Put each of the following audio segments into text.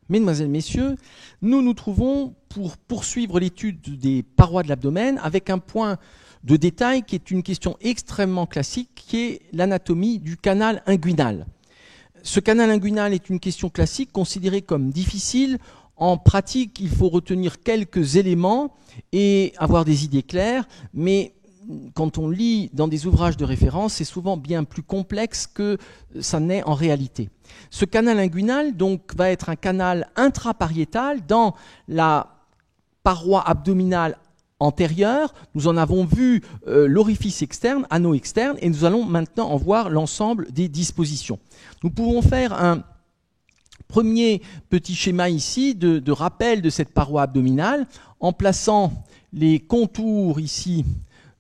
Mesdemoiselles, Messieurs, nous nous trouvons pour poursuivre l'étude des parois de l'abdomen avec un point de détail qui est une question extrêmement classique, qui est l'anatomie du canal inguinal. Ce canal inguinal est une question classique considérée comme difficile. En pratique, il faut retenir quelques éléments et avoir des idées claires, mais quand on lit dans des ouvrages de référence, c'est souvent bien plus complexe que ça n'est en réalité. Ce canal inguinal donc, va être un canal intrapariétal dans la paroi abdominale antérieure. Nous en avons vu l'orifice externe, anneau externe, et nous allons maintenant en voir l'ensemble des dispositions. Nous pouvons faire un premier petit schéma ici de rappel de cette paroi abdominale en plaçant les contours ici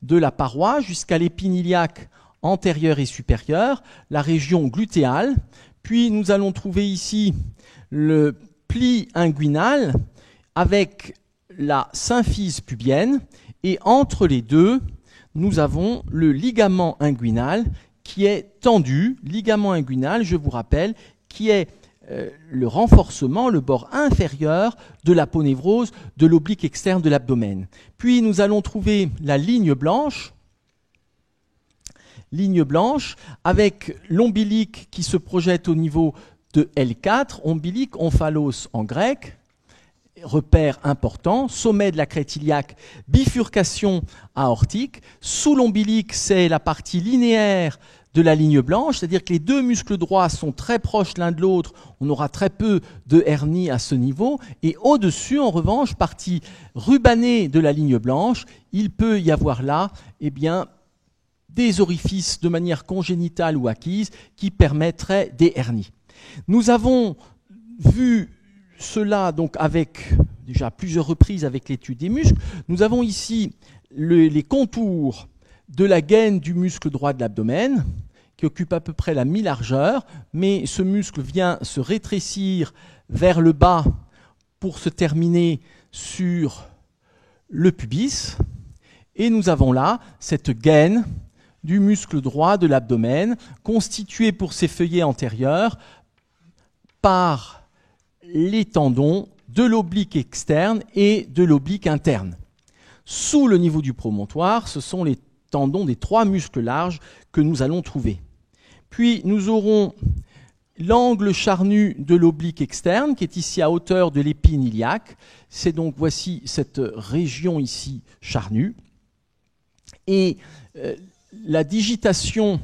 de la paroi jusqu'à l'épine iliaque antérieure et supérieure, la région glutéale, puis nous allons trouver ici le pli inguinal avec la symphyse pubienne, et entre les deux, nous avons le ligament inguinal qui est tendu, ligament inguinal, je vous rappelle, qui est le renforcement, le bord inférieur de l'aponévrose de l'oblique externe de l'abdomen. Puis nous allons trouver la ligne blanche avec l'ombilique qui se projette au niveau de L4, ombilique, omphalos en grec, repère important, sommet de la crête iliaque, bifurcation aortique. Sous l'ombilique, c'est la partie linéaire de la ligne blanche, c'est-à-dire que les deux muscles droits sont très proches l'un de l'autre, on aura très peu de hernie à ce niveau, et au-dessus, en revanche, partie rubanée de la ligne blanche, il peut y avoir là des orifices de manière congénitale ou acquise qui permettraient des hernies. Nous avons vu cela donc avec déjà plusieurs reprises avec l'étude des muscles. Nous avons ici les contours de la gaine du muscle droit de l'abdomen, qui occupe à peu près la mi-largeur, mais ce muscle vient se rétrécir vers le bas pour se terminer sur le pubis. Et nous avons là cette gaine du muscle droit de l'abdomen, constituée pour ses feuillets antérieurs par les tendons de l'oblique externe et de l'oblique interne. Sous le niveau du promontoire, ce sont les tendons des trois muscles larges que nous allons trouver. Puis nous aurons l'angle charnu de l'oblique externe qui est ici à hauteur de l'épine iliaque. C'est donc, voici cette région ici charnue. Et la digitation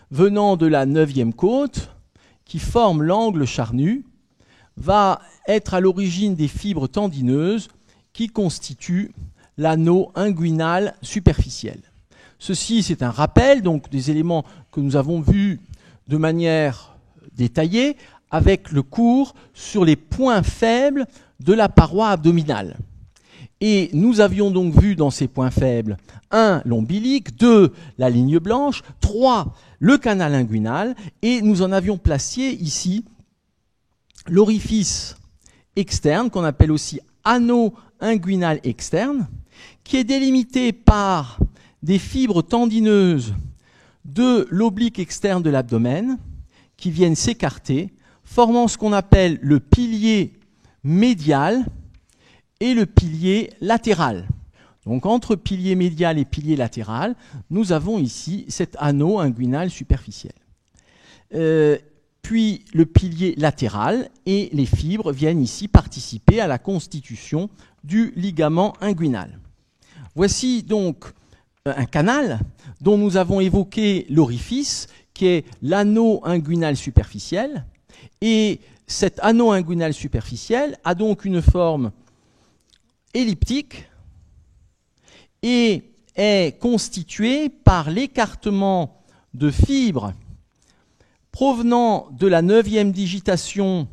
venant de la 9e côte qui forme l'angle charnu va être à l'origine des fibres tendineuses qui constituent l'anneau inguinal superficiel. Ceci, c'est un rappel donc des éléments que nous avons vus de manière détaillée avec le cours sur les points faibles de la paroi abdominale. Et nous avions donc vu dans ces points faibles 1. L'ombilique, 2. La ligne blanche, 3. Le canal inguinal, et nous en avions placé ici l'orifice externe, qu'on appelle aussi anneau inguinal externe, qui est délimité par des fibres tendineuses de l'oblique externe de l'abdomen qui viennent s'écarter, formant ce qu'on appelle le pilier médial et le pilier latéral. Donc entre pilier médial et pilier latéral, nous avons ici cet anneau inguinal superficiel. Puis le pilier latéral et les fibres viennent ici participer à la constitution du ligament inguinal. Voici donc un canal dont nous avons évoqué l'orifice, qui est l'anneau inguinal superficiel. Et cet anneau inguinal superficiel a donc une forme elliptique et est constitué par l'écartement de fibres provenant de la 9e digitation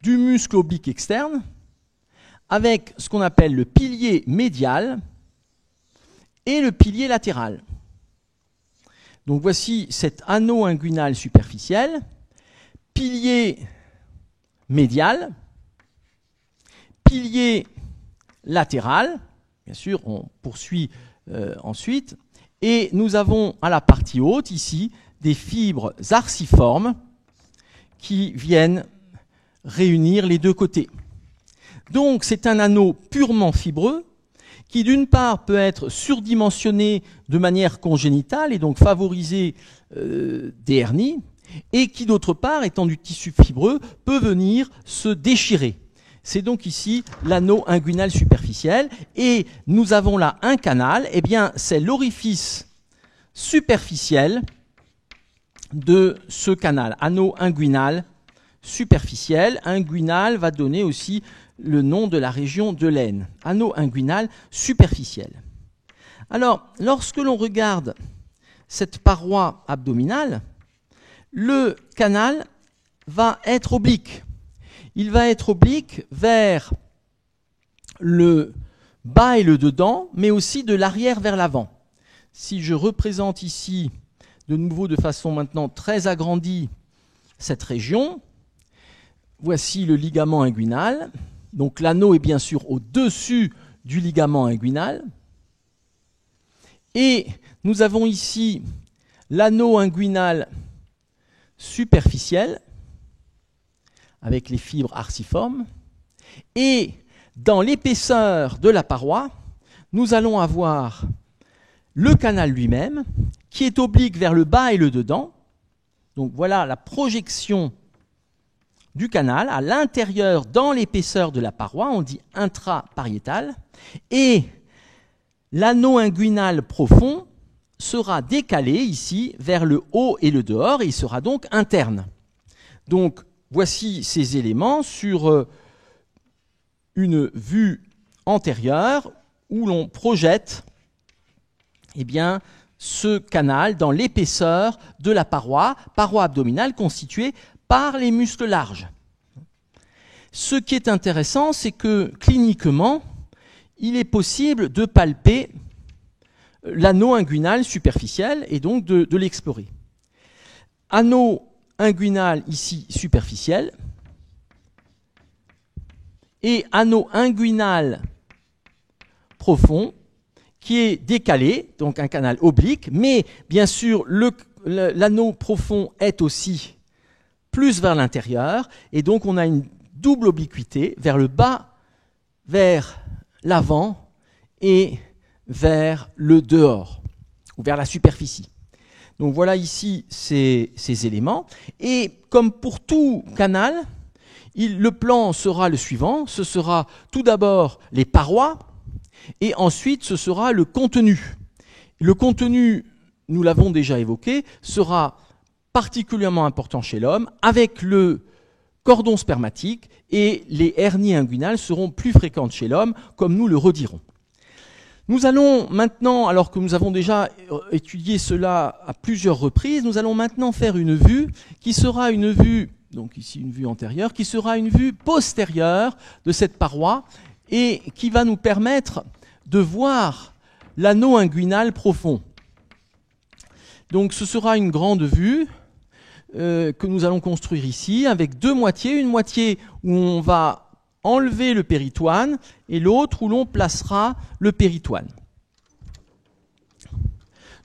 du muscle oblique externe, avec ce qu'on appelle le pilier médial et le pilier latéral. Donc voici cet anneau inguinal superficiel, pilier médial, pilier latéral, bien sûr on poursuit ensuite, et nous avons à la partie haute ici des fibres arciformes qui viennent réunir les deux côtés. Donc c'est un anneau purement fibreux qui d'une part peut être surdimensionné de manière congénitale et donc favoriser des hernies, et qui d'autre part, étant du tissu fibreux, peut venir se déchirer. C'est donc ici l'anneau inguinal superficiel, et nous avons là un canal, eh bien c'est l'orifice superficiel de ce canal, anneau inguinal superficiel. Inguinal va donner aussi le nom de la région de l'aine, anneau inguinal superficiel. Alors, lorsque l'on regarde cette paroi abdominale, le canal va être oblique. Il va être oblique vers le bas et le dedans, mais aussi de l'arrière vers l'avant. Si je représente ici, de nouveau de façon maintenant très agrandie, cette région, voici le ligament inguinal. Donc l'anneau est bien sûr au-dessus du ligament inguinal. Et nous avons ici l'anneau inguinal superficiel, avec les fibres arciformes. Et dans l'épaisseur de la paroi, nous allons avoir le canal lui-même, qui est oblique vers le bas et le dedans. Donc voilà la projection du canal à l'intérieur, dans l'épaisseur de la paroi, on dit intrapariétal, et l'anneau inguinal profond sera décalé ici vers le haut et le dehors, et il sera donc interne. Donc voici ces éléments sur une vue antérieure où l'on projette eh bien, ce canal dans l'épaisseur de la paroi abdominale constituée par les muscles larges. Ce qui est intéressant, c'est que cliniquement, il est possible de palper l'anneau inguinal superficiel et donc de l'explorer. Anneau inguinal ici superficiel et anneau inguinal profond qui est décalé, donc un canal oblique, mais bien sûr l'anneau profond est aussi plus vers l'intérieur, et donc on a une double obliquité vers le bas, vers l'avant et vers le dehors, ou vers la superficie. Donc voilà ici ces éléments, et comme pour tout canal, le plan sera le suivant, ce sera tout d'abord les parois, et ensuite ce sera le contenu. Le contenu, nous l'avons déjà évoqué, sera particulièrement important chez l'homme, avec le cordon spermatique, et les hernies inguinales seront plus fréquentes chez l'homme, comme nous le redirons. Nous allons maintenant, alors que nous avons déjà étudié cela à plusieurs reprises, nous allons maintenant faire une vue qui sera une vue, donc ici une vue antérieure, qui sera une vue postérieure de cette paroi, et qui va nous permettre de voir l'anneau inguinal profond. Donc ce sera une grande vue que nous allons construire ici, avec deux moitiés, une moitié où on va enlever le péritoine et l'autre où l'on placera le péritoine.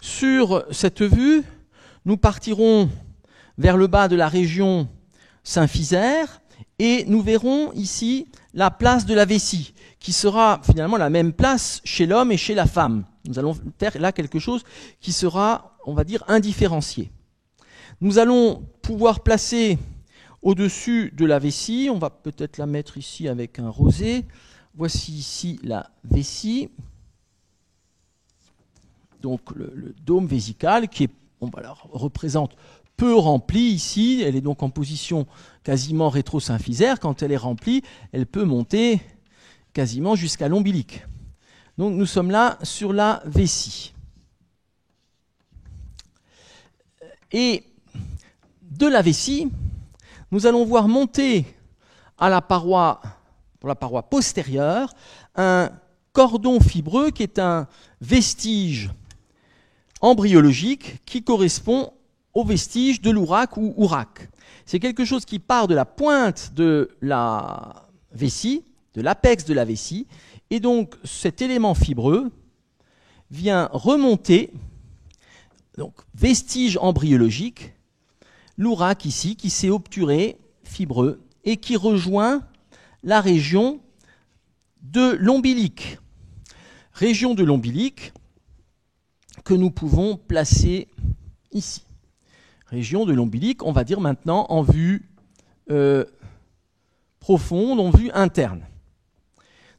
Sur cette vue, nous partirons vers le bas de la région symphysaire et nous verrons ici la place de la vessie, qui sera finalement la même place chez l'homme et chez la femme. Nous allons faire là quelque chose qui sera, on va dire, indifférencié. Nous allons pouvoir placer au-dessus de la vessie, on va peut-être la mettre ici avec un rosé. Voici ici la vessie, donc le dôme vésical qui est, on va la représente peu remplie ici, elle est donc en position quasiment rétrosymphysaire. Quand elle est remplie, elle peut monter quasiment jusqu'à l'ombilic. Donc nous sommes là sur la vessie. Et de la vessie, nous allons voir monter à la paroi, pour la paroi postérieure, un cordon fibreux qui est un vestige embryologique qui correspond au vestige de l'ouraque ou ouraque. C'est quelque chose qui part de la pointe de la vessie, de l'apex de la vessie, et donc cet élément fibreux vient remonter, donc vestige embryologique, l'ouraque ici qui s'est obturé, fibreux, et qui rejoint la région de l'ombilic. Région de l'ombilic que nous pouvons placer ici. Région de l'ombilic, on va dire maintenant en vue profonde, en vue interne.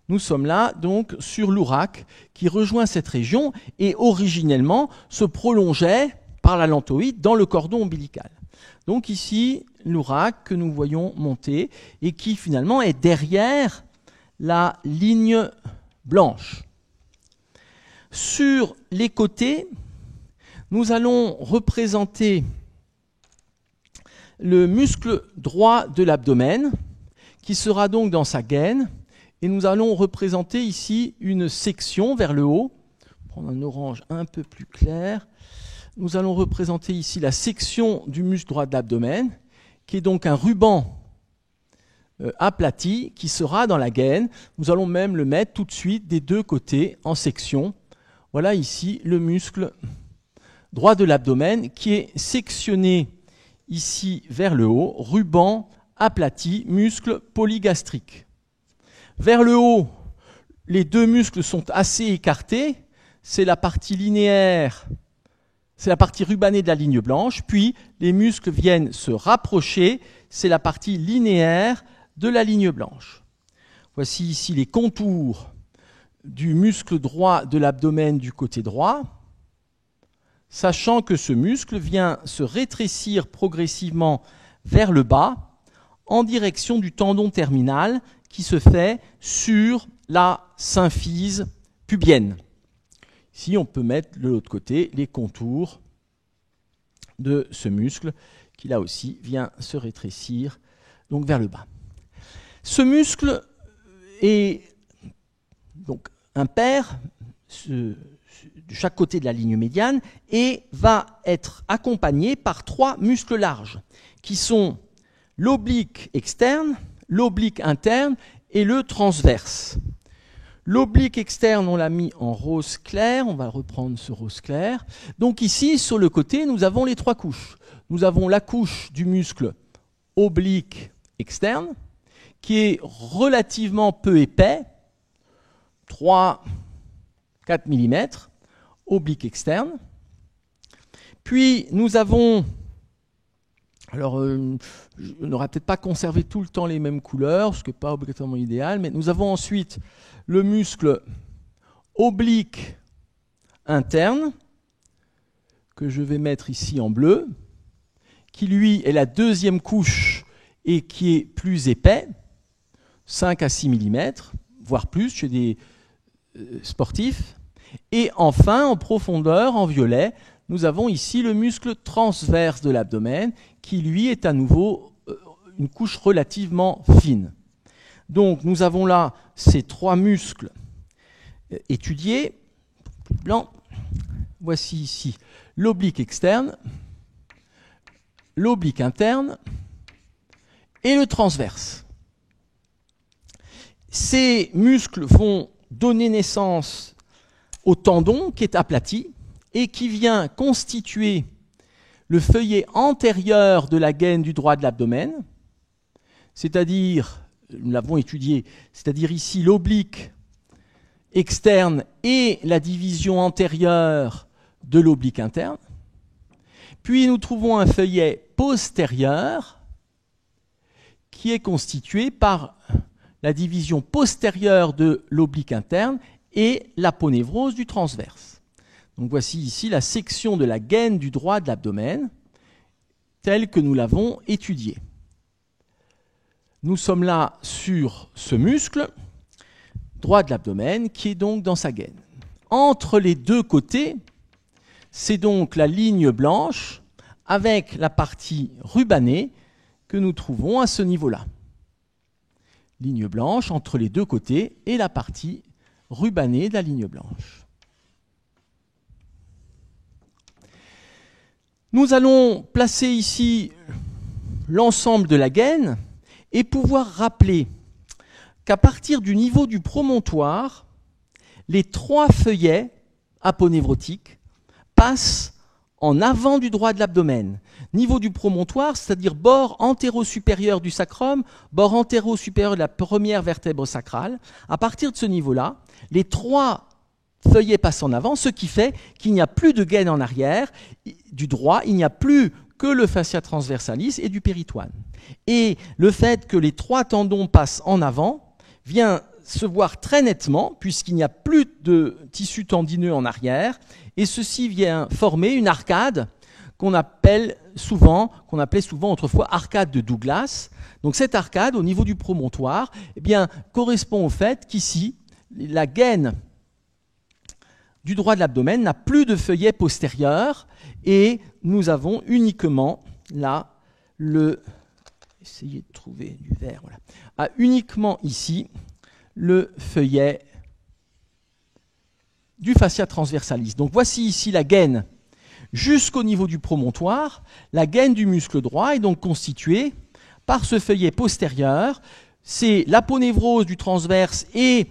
Nous sommes là donc sur l'ouraque qui rejoint cette région et originellement se prolongeait par la lanthoïde dans le cordon ombilical. Donc ici, l'ouraque que nous voyons monter et qui finalement est derrière la ligne blanche. Sur les côtés, nous allons représenter le muscle droit de l'abdomen qui sera donc dans sa gaine. Et nous allons représenter ici une section vers le haut. Prendre un orange un peu plus clair. Nous allons représenter ici la section du muscle droit de l'abdomen, qui est donc un ruban aplati qui sera dans la gaine. Nous allons même le mettre tout de suite des deux côtés en section. Voilà ici le muscle droit de l'abdomen qui est sectionné ici vers le haut, ruban aplati, muscle polygastrique. Vers le haut, les deux muscles sont assez écartés. C'est la partie linéaire, c'est la partie rubanée de la ligne blanche. Puis, les muscles viennent se rapprocher. C'est la partie linéaire de la ligne blanche. Voici ici les contours du muscle droit de l'abdomen du côté droit, sachant que ce muscle vient se rétrécir progressivement vers le bas en direction du tendon terminal qui se fait sur la symphyse pubienne. Ici, on peut mettre de l'autre côté les contours de ce muscle qui, là aussi, vient se rétrécir donc vers le bas. Ce muscle est donc impair de chaque côté de la ligne médiane et va être accompagné par trois muscles larges qui sont l'oblique externe, l'oblique interne et le transverse. L'oblique externe, on l'a mis en rose clair, on va reprendre ce rose clair. Donc ici, sur le côté, nous avons les trois couches. Nous avons la couche du muscle oblique externe, qui est relativement peu épais, 3-4 mm, oblique externe. Puis nous avons, alors on n'aura peut-être pas conservé tout le temps les mêmes couleurs, ce qui n'est pas obligatoirement idéal, mais nous avons ensuite le muscle oblique interne, que je vais mettre ici en bleu, qui lui est la deuxième couche et qui est plus épais, 5 à 6 mm, voire plus chez des sportifs. Et enfin, en profondeur, en violet, nous avons ici le muscle transverse de l'abdomen, qui lui est à nouveau une couche relativement fine. Donc nous avons là ces trois muscles étudiés, blanc. Voici ici l'oblique externe, l'oblique interne et le transverse. Ces muscles vont donner naissance au tendon qui est aplati et qui vient constituer le feuillet antérieur de la gaine du droit de l'abdomen, c'est-à-dire, nous l'avons étudié, c'est-à-dire ici l'oblique externe et la division antérieure de l'oblique interne. Puis nous trouvons un feuillet postérieur qui est constitué par la division postérieure de l'oblique interne et l'aponévrose du transverse. Donc voici ici la section de la gaine du droit de l'abdomen telle que nous l'avons étudiée. Nous sommes là sur ce muscle droit de l'abdomen qui est donc dans sa gaine. Entre les deux côtés, c'est donc la ligne blanche avec la partie rubanée que nous trouvons à ce niveau-là. Ligne blanche entre les deux côtés et la partie rubanée de la ligne blanche. Nous allons placer ici l'ensemble de la gaine et pouvoir rappeler qu'à partir du niveau du promontoire, les trois feuillets aponévrotiques passent en avant du droit de l'abdomen. Niveau du promontoire, c'est-à-dire bord antéro-supérieur du sacrum, bord antéro-supérieur de la première vertèbre sacrale. À partir de ce niveau-là, les 3 feuillets passent en avant, ce qui fait qu'il n'y a plus de gaine en arrière du droit, il n'y a plus que le fascia transversalis et du péritoine. Et le fait que les 3 tendons passent en avant vient se voir très nettement, puisqu'il n'y a plus de tissu tendineux en arrière, et ceci vient former une arcade qu'on appelait souvent autrefois arcade de Douglas. Donc cette arcade, au niveau du promontoire, eh bien, correspond au fait qu'ici, la gaine du droit de l'abdomen n'a plus de feuillet postérieur, et nous avons uniquement là essayez de trouver du vert, voilà, uniquement ici le feuillet du fascia transversalis. Donc voici ici la gaine jusqu'au niveau du promontoire. La gaine du muscle droit est donc constituée par ce feuillet postérieur. C'est l'aponévrose du transverse et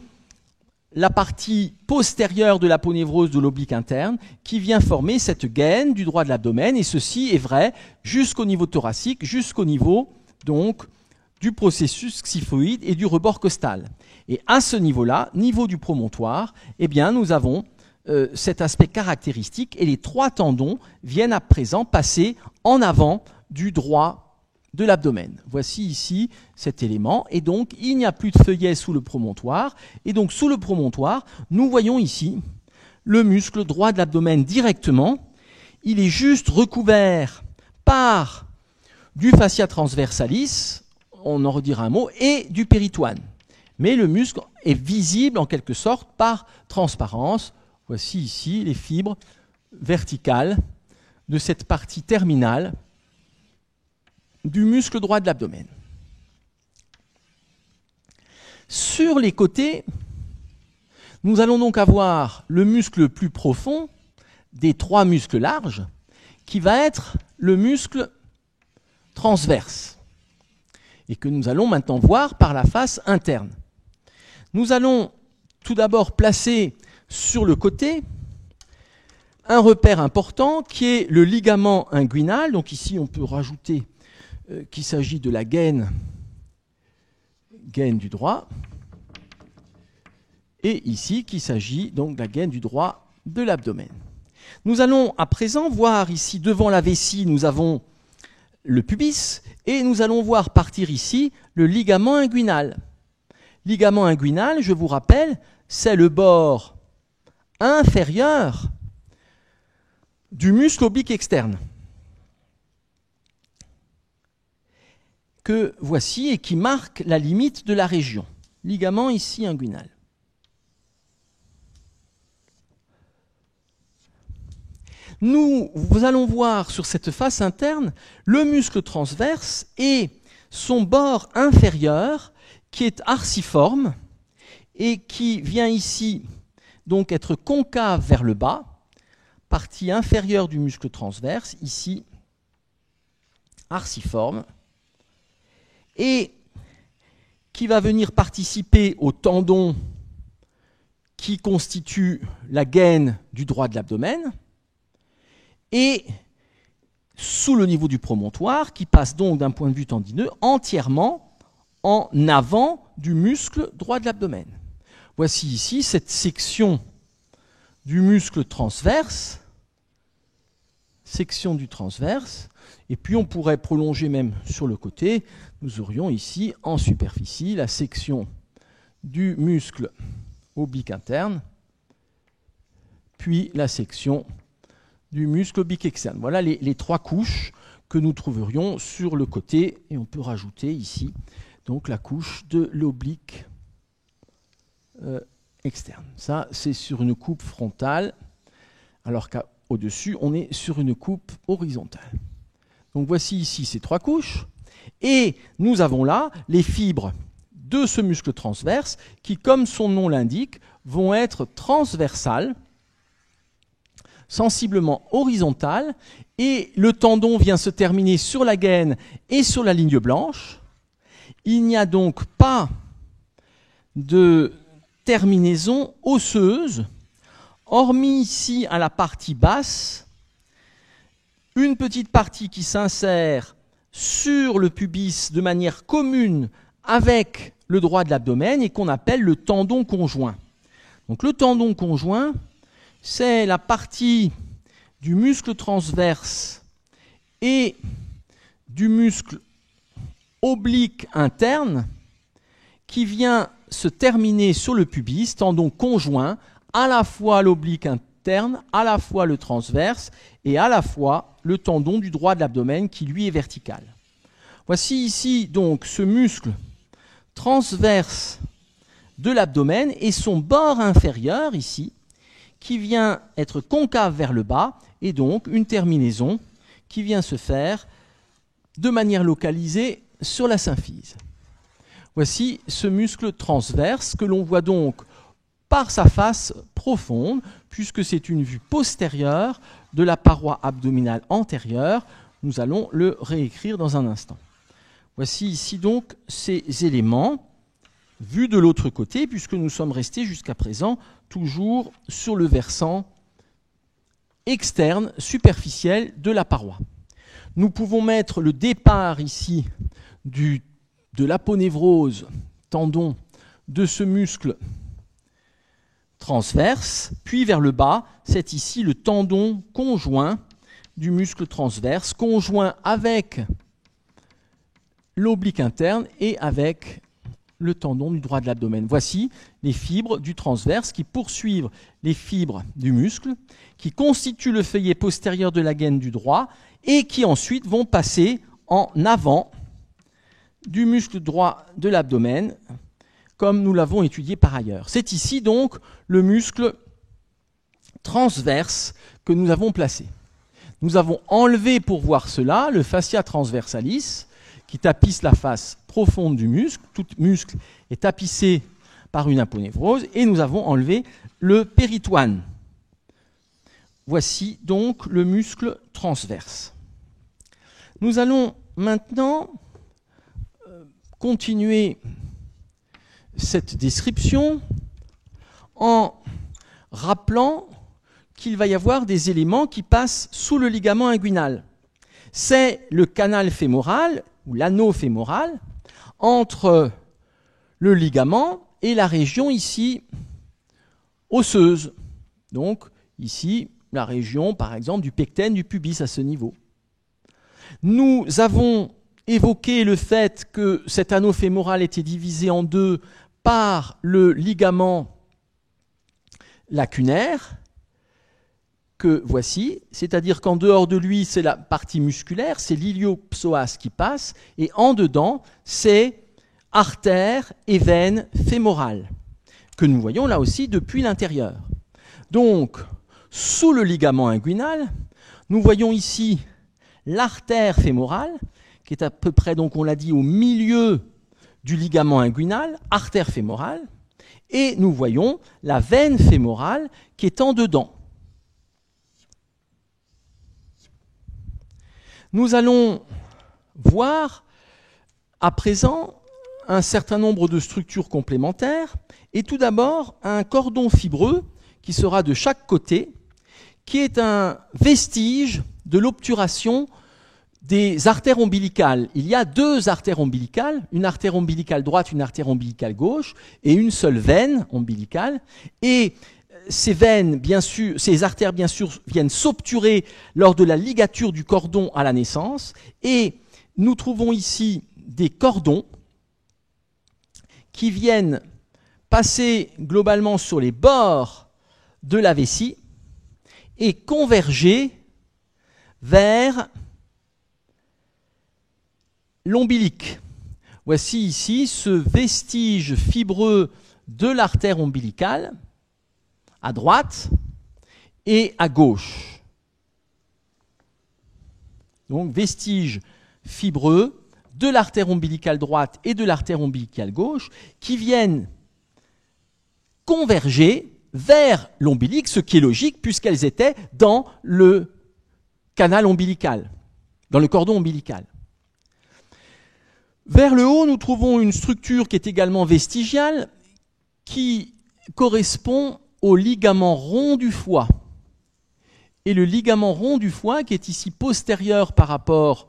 la partie postérieure de l'aponévrose de l'oblique interne qui vient former cette gaine du droit de l'abdomen, et ceci est vrai jusqu'au niveau thoracique, jusqu'au niveau donc du processus xiphoïde et du rebord costal. Et à ce niveau-là, niveau du promontoire, eh bien, nous avons cet aspect caractéristique, et les 3 tendons viennent à présent passer en avant du droit de l'abdomen. Voici ici cet élément, et donc il n'y a plus de feuillet sous le promontoire, et donc sous le promontoire, nous voyons ici le muscle droit de l'abdomen directement. Il est juste recouvert par du fascia transversalis, on en redira un mot, et du péritoine. Mais le muscle est visible en quelque sorte par transparence. Voici ici les fibres verticales de cette partie terminale du muscle droit de l'abdomen. Sur les côtés, nous allons donc avoir le muscle le plus profond des 3 muscles larges, qui va être le muscle transverse, et que nous allons maintenant voir par la face interne. Nous allons tout d'abord placer sur le côté un repère important qui est le ligament inguinal. Donc ici on peut rajouter qu'il s'agit de la gaine du droit, et ici qu'il s'agit donc de la gaine du droit de l'abdomen. Nous allons à présent voir ici devant la vessie, nous avons le pubis, et nous allons voir partir ici le ligament inguinal. Ligament inguinal, je vous rappelle, c'est le bord inférieur du muscle oblique externe, que voici et qui marque la limite de la région. Ligament ici inguinal. Nous allons voir sur cette face interne le muscle transverse et son bord inférieur qui est arciforme et qui vient ici donc être concave vers le bas, partie inférieure du muscle transverse, ici arciforme, et qui va venir participer au tendon qui constitue la gaine du droit de l'abdomen, et sous le niveau du promontoire, qui passe donc d'un point de vue tendineux entièrement en avant du muscle droit de l'abdomen. Voici ici cette section du muscle transverse, section du transverse, et puis on pourrait prolonger même sur le côté. Nous aurions ici en superficie la section du muscle oblique interne, puis la section du muscle oblique externe. Voilà les 3 couches que nous trouverions sur le côté, et on peut rajouter ici donc la couche de l'oblique externe. Ça, c'est sur une coupe frontale, alors qu'au-dessus, on est sur une coupe horizontale. Donc voici ici ces 3 couches, et nous avons là les fibres de ce muscle transverse qui, comme son nom l'indique, vont être transversales, sensiblement horizontales, et le tendon vient se terminer sur la gaine et sur la ligne blanche. Il n'y a donc pas de terminaison osseuse, hormis ici à la partie basse, une petite partie qui s'insère sur le pubis de manière commune avec le droit de l'abdomen et qu'on appelle le tendon conjoint. Donc le tendon conjoint, c'est la partie du muscle transverse et du muscle oblique interne qui vient se terminer sur le pubis, tendon conjoint, à la fois l'oblique interne, à la fois le transverse et à la fois le tendon du droit de l'abdomen qui lui est vertical. Voici ici donc ce muscle transverse de l'abdomen et son bord inférieur ici qui vient être concave vers le bas et donc une terminaison qui vient se faire de manière localisée sur la symphyse. Voici ce muscle transverse que l'on voit donc par sa face profonde, puisque c'est une vue postérieure de la paroi abdominale antérieure. Nous allons le réécrire dans un instant. Voici ici donc ces éléments vus de l'autre côté, puisque nous sommes restés jusqu'à présent toujours sur le versant externe, superficiel de la paroi. Nous pouvons mettre le départ ici de l'aponévrose, tendon, de ce muscle transverse, puis vers le bas, c'est ici le tendon conjoint du muscle transverse, conjoint avec l'oblique interne et avec le tendon du droit de l'abdomen. Voici les fibres du transverse qui poursuivent les fibres du muscle, qui constituent le feuillet postérieur de la gaine du droit et qui ensuite vont passer en avant du muscle droit de l'abdomen, comme nous l'avons étudié par ailleurs. C'est ici donc le muscle transverse que nous avons placé. Nous avons enlevé pour voir cela le fascia transversalis qui tapisse la face profonde du muscle. Tout muscle est tapissé par une aponévrose et nous avons enlevé le péritoine. Voici donc le muscle transverse. Nous allons maintenant continuer cette description en rappelant qu'il va y avoir des éléments qui passent sous le ligament inguinal. C'est le canal fémoral ou l'anneau fémoral entre le ligament et la région ici osseuse. Donc ici la région par exemple du pecten, du pubis à ce niveau. Nous avons évoqué le fait que cet anneau fémoral était divisé en deux par le ligament lacunaire, que voici, c'est-à-dire qu'en dehors de lui, c'est la partie musculaire, c'est l'iliopsoas qui passe, et en dedans, c'est artère et veine fémorale, que nous voyons là aussi depuis l'intérieur. Donc, sous le ligament inguinal, nous voyons ici l'artère fémorale, qui est à peu près, donc on l'a dit, au milieu du ligament inguinal, artère fémorale, et nous voyons la veine fémorale qui est en dedans. Nous allons voir à présent un certain nombre de structures complémentaires, et tout d'abord un cordon fibreux qui sera de chaque côté, qui est un vestige de l'obturation des artères ombilicales. Il y a deux artères ombilicales, une artère ombilicale droite, une artère ombilicale gauche, et une seule veine ombilicale. Et ces veines, bien sûr, ces artères, bien sûr, viennent s'obturer lors de la ligature du cordon à la naissance. Et nous trouvons ici des cordons qui viennent passer globalement sur les bords de la vessie et converger vers l'ombilic. Voici ici ce vestige fibreux de l'artère ombilicale à droite et à gauche. Donc vestige fibreux de l'artère ombilicale droite et de l'artère ombilicale gauche qui viennent converger vers l'ombilic, ce qui est logique puisqu'elles étaient dans le canal ombilical, dans le cordon ombilical. Vers le haut, nous trouvons une structure qui est également vestigiale, qui correspond au ligament rond du foie. et le ligament rond du foie qui est ici postérieur par rapport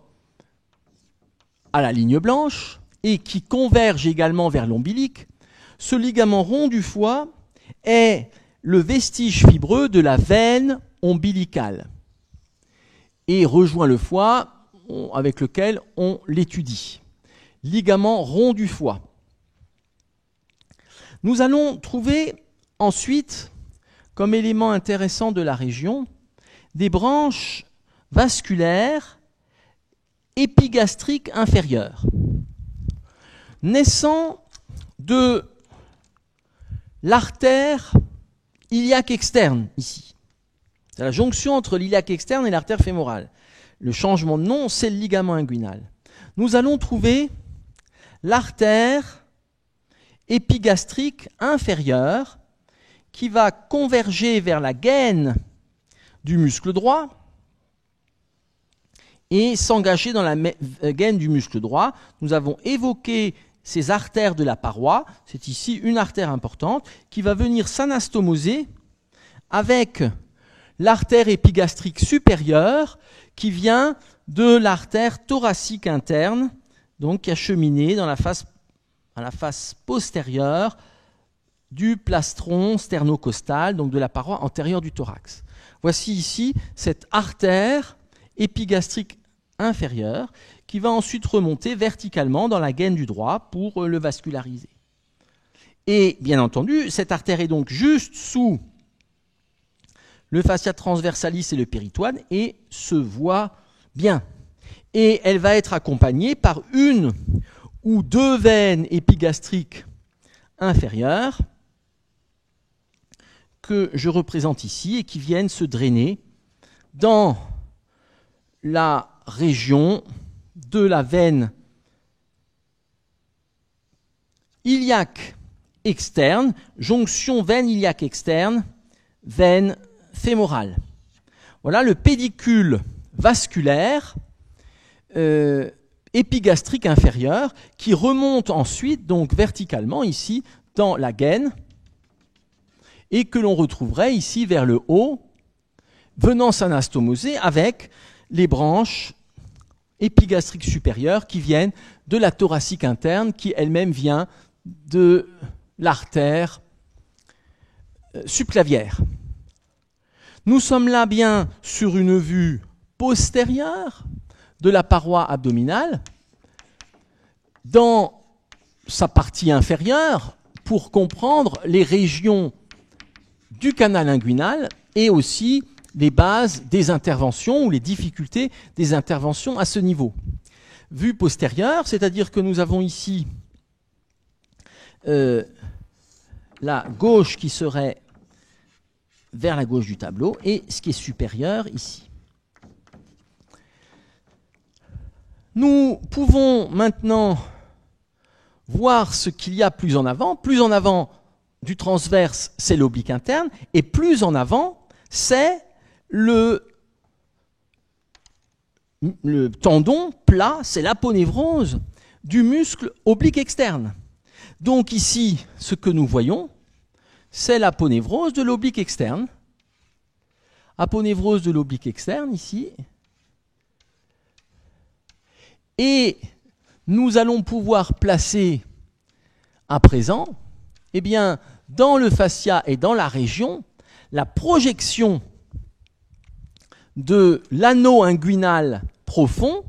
à la ligne blanche et qui converge également vers l'ombilic. Ce ligament rond du foie est le vestige fibreux de la veine ombilicale et rejoint le foie avec lequel on l'étudie. Ligament rond du foie. Nous allons trouver ensuite, comme élément intéressant de la région, des branches vasculaires épigastriques inférieures, naissant de l'artère iliaque externe, ici. C'est la jonction entre l'iliaque externe et l'artère fémorale. Le changement de nom, c'est le ligament inguinal. Nous allons trouver l'artère épigastrique inférieure qui va converger vers la gaine du muscle droit et s'engager dans la gaine du muscle droit. Nous avons évoqué ces artères de la paroi. C'est ici une artère importante qui va venir s'anastomoser avec l'artère épigastrique supérieure qui vient de l'artère thoracique interne, donc qui a cheminé dans à la face postérieure du plastron sternocostal, donc de la paroi antérieure du thorax. Voici ici cette artère épigastrique inférieure qui va ensuite remonter verticalement dans la gaine du droit pour le vasculariser. Et bien entendu, cette artère est donc juste sous le fascia transversalis et le péritoine et se voit bien. Et elle va être accompagnée par une ou deux veines épigastriques inférieures que je représente ici et qui viennent se drainer dans la région de la veine iliaque externe, jonction veine iliaque externe, veine fémorale. Voilà le pédicule vasculaire épigastrique inférieur qui remonte ensuite donc verticalement ici dans la gaine et que l'on retrouverait ici vers le haut venant s'anastomoser avec les branches épigastriques supérieures qui viennent de la thoracique interne qui elle-même vient de l'artère subclavière. Nous sommes là bien sur une vue postérieure de la paroi abdominale dans sa partie inférieure pour comprendre les régions du canal inguinal et aussi les bases des interventions ou les difficultés des interventions à ce niveau. Vue postérieure, c'est-à-dire que nous avons ici la gauche qui serait vers la gauche du tableau et ce qui est supérieur ici. Nous pouvons maintenant voir ce qu'il y a plus en avant. Plus en avant du transverse, c'est l'oblique interne, et plus en avant, c'est le tendon plat, c'est l'aponévrose du muscle oblique externe. Donc ici, ce que nous voyons, c'est l'aponévrose de l'oblique externe. Aponévrose de l'oblique externe, ici. Et nous allons pouvoir placer à présent, eh bien, dans le fascia et dans la région, la projection de l'anneau inguinal profond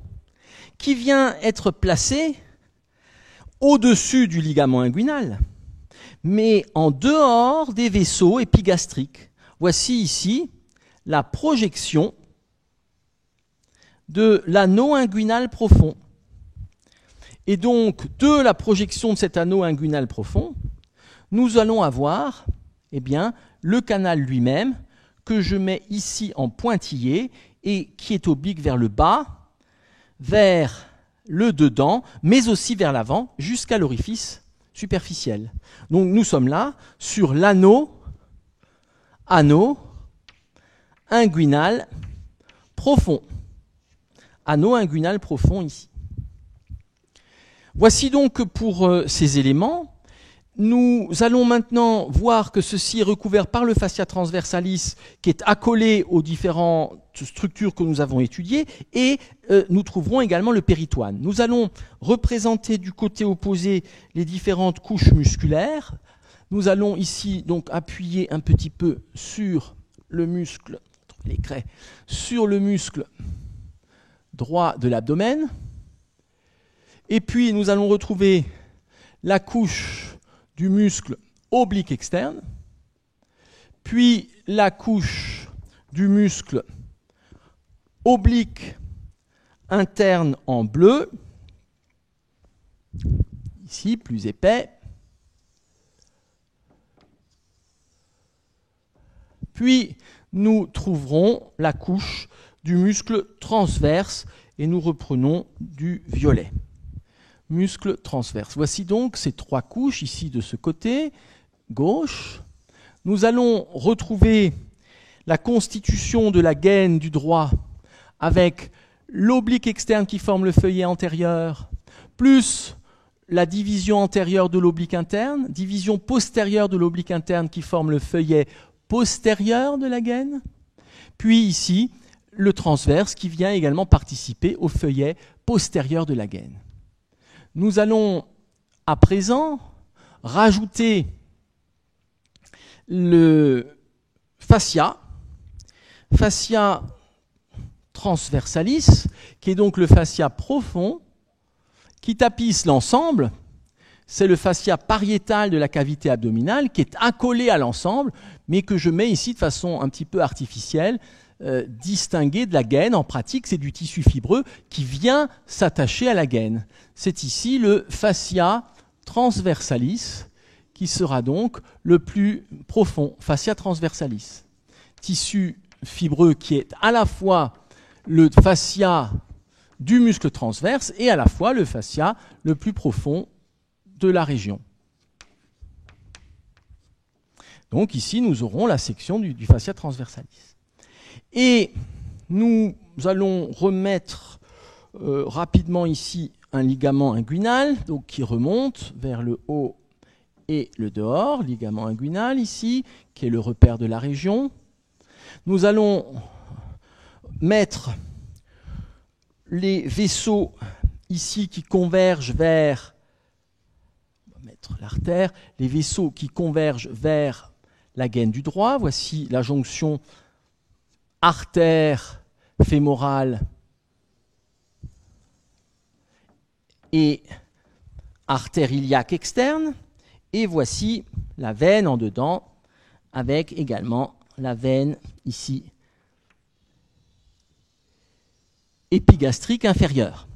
qui vient être placé au-dessus du ligament inguinal, mais en dehors des vaisseaux épigastriques. Voici ici la projection de l'anneau inguinal profond. Et donc, de la projection de cet anneau inguinal profond, nous allons avoir eh bien, le canal lui-même que je mets ici en pointillé et qui est oblique vers le bas, vers le dedans, mais aussi vers l'avant, jusqu'à l'orifice superficiel. Donc nous sommes là sur l'anneau inguinal profond. Anneau inguinal profond ici. Voici donc pour ces éléments Nous allons maintenant voir que ceci est recouvert par le fascia transversalis qui est accolé aux différentes structures que nous avons étudiées et nous trouverons également le péritoine. Nous allons représenter du côté opposé les différentes couches musculaires. Nous allons ici donc appuyer un petit peu sur le muscle, les craies, sur le muscle droit de l'abdomen. Et puis nous allons retrouver la couche du muscle oblique externe, puis la couche du muscle oblique interne en bleu, ici plus épais, puis nous trouverons la couche du muscle transverse et nous reprenons du violet. Muscle transverse. Voici donc ces trois couches ici de ce côté gauche. Nous allons retrouver la constitution de la gaine du droit avec l'oblique externe qui forme le feuillet antérieur, plus la division antérieure de l'oblique interne, division postérieure de l'oblique interne qui forme le feuillet postérieur de la gaine, puis ici le transverse qui vient également participer au feuillet postérieur de la gaine. Nous allons à présent rajouter le fascia transversalis, qui est donc le fascia profond, qui tapisse l'ensemble. C'est le fascia pariétal de la cavité abdominale, qui est accolé à l'ensemble, mais que je mets ici de façon un petit peu artificielle, distingué de la gaine. En pratique, c'est du tissu fibreux qui vient s'attacher à la gaine. C'est ici le fascia transversalis qui sera donc le plus profond, fascia transversalis. Tissu fibreux qui est à la fois le fascia du muscle transverse et à la fois le fascia le plus profond de la région. Donc ici, nous aurons la section du fascia transversalis. Et nous allons remettre rapidement ici un ligament inguinal, donc qui remonte vers le haut et le dehors, ligament inguinal ici, qui est le repère de la région. Nous allons mettre les vaisseaux ici qui convergent vers, on va mettre l'artère, les vaisseaux qui convergent vers la gaine du droit. Voici la jonction artère fémorale et artère iliaque externe. Et voici la veine en dedans, avec également la veine ici épigastrique inférieure.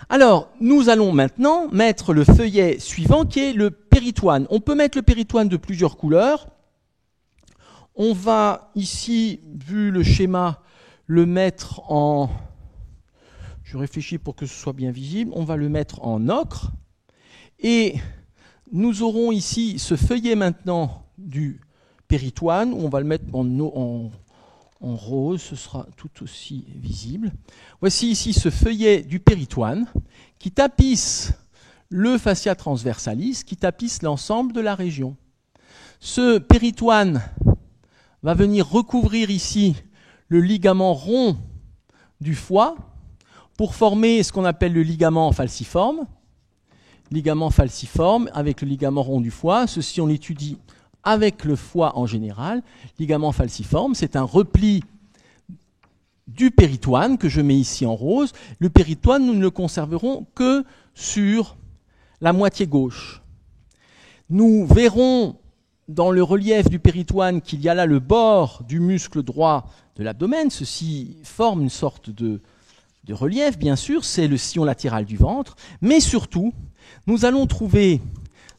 Alors, nous allons maintenant mettre le feuillet suivant qui est le péritoine. On peut mettre le péritoine de plusieurs couleurs. On va ici, vu le schéma, le mettre en... Je réfléchis pour que ce soit bien visible. On va le mettre en ocre. Et nous aurons ici ce feuillet maintenant du péritoine. On va le mettre en rose, ce sera tout aussi visible. Voici ici ce feuillet du péritoine qui tapisse le fascia transversalis, qui tapisse l'ensemble de la région. Ce péritoine va venir recouvrir ici le ligament rond du foie pour former ce qu'on appelle le ligament falciforme. Ligament falciforme avec le ligament rond du foie. Ceci, on l'étudie avec le foie en général. Ligament falciforme, c'est un repli du péritoine que je mets ici en rose. Le péritoine, nous ne le conserverons que sur la moitié gauche. Nous verrons dans le relief du péritoine qu'il y a là le bord du muscle droit de l'abdomen. Ceci forme une sorte de relief, bien sûr, c'est le sillon latéral du ventre. Mais surtout, nous allons trouver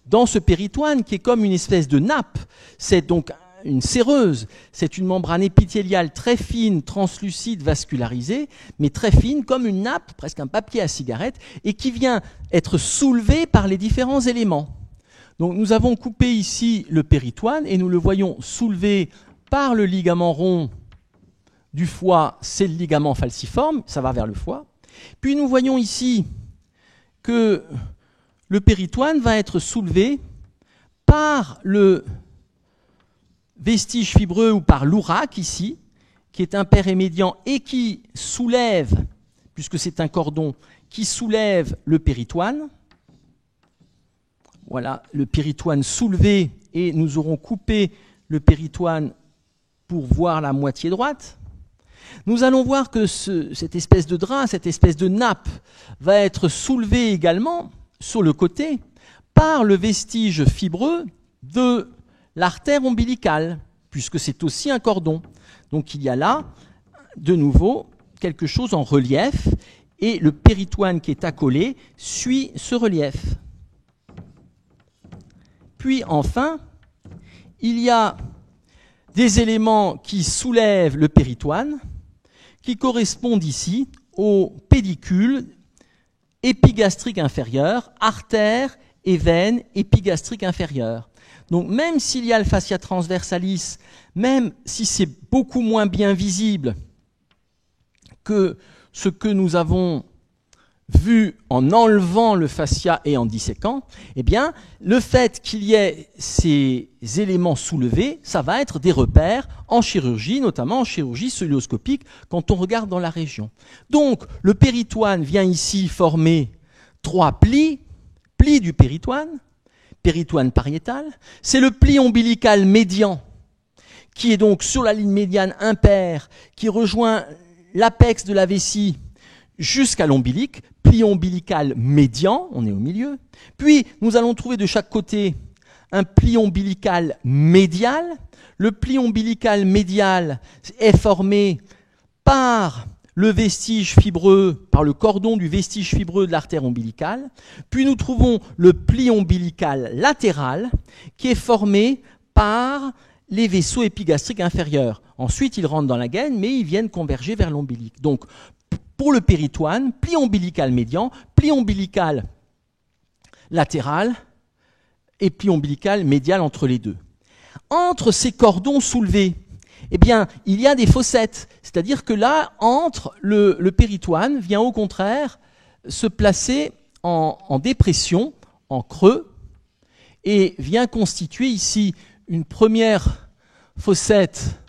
dans ce péritoine qui est comme une espèce de nappe, c'est donc une séreuse, c'est une membrane épithéliale très fine, translucide, vascularisée, mais très fine, comme une nappe, presque un papier à cigarette, et qui vient être soulevée par les différents éléments. Donc nous avons coupé ici le péritoine et nous le voyons soulevé par le ligament rond du foie, c'est le ligament falciforme, ça va vers le foie. Puis nous voyons ici que le péritoine va être soulevé par le vestige fibreux ou par l'ouraque ici, qui est impair et médian et qui soulève, puisque c'est un cordon, qui soulève le péritoine. Voilà, le péritoine soulevé, et nous aurons coupé le péritoine pour voir la moitié droite. Nous allons voir que cette espèce de drap, cette espèce de nappe, va être soulevée également sur le côté par le vestige fibreux de l'artère ombilicale, puisque c'est aussi un cordon. Donc il y a là, de nouveau, quelque chose en relief, et le péritoine qui est accolé suit ce relief. Puis enfin, il y a des éléments qui soulèvent le péritoine, qui correspondent ici au pédicule épigastrique inférieur, artère et veine épigastrique inférieure. Donc même s'il y a le fascia transversalis, même si c'est beaucoup moins bien visible que ce que nous avons vu en enlevant le fascia et en disséquant, eh bien, le fait qu'il y ait ces éléments soulevés, ça va être des repères en chirurgie, notamment en chirurgie cœlioscopique, quand on regarde dans la région. Donc, le péritoine vient ici former 3 plis, plis du péritoine pariétal, c'est le pli ombilical médian, qui est donc sur la ligne médiane impaire, qui rejoint l'apex de la vessie jusqu'à l'ombilic, pli ombilical médian, on est au milieu. Puis, nous allons trouver de chaque côté un pli ombilical médial. Le pli ombilical médial est formé par le vestige fibreux, par le cordon du vestige fibreux de l'artère ombilicale. Puis nous trouvons le pli ombilical latéral, qui est formé par les vaisseaux épigastriques inférieurs. Ensuite, ils rentrent dans la gaine, mais ils viennent converger vers l'ombilic. Donc, pour le péritoine, pli ombilical médian, pli ombilical latéral et pli ombilical médial entre les deux. Entre ces cordons soulevés, eh bien, il y a des fossettes. C'est-à-dire que là, entre le péritoine vient au contraire se placer en dépression, en creux, et vient constituer ici une première fossette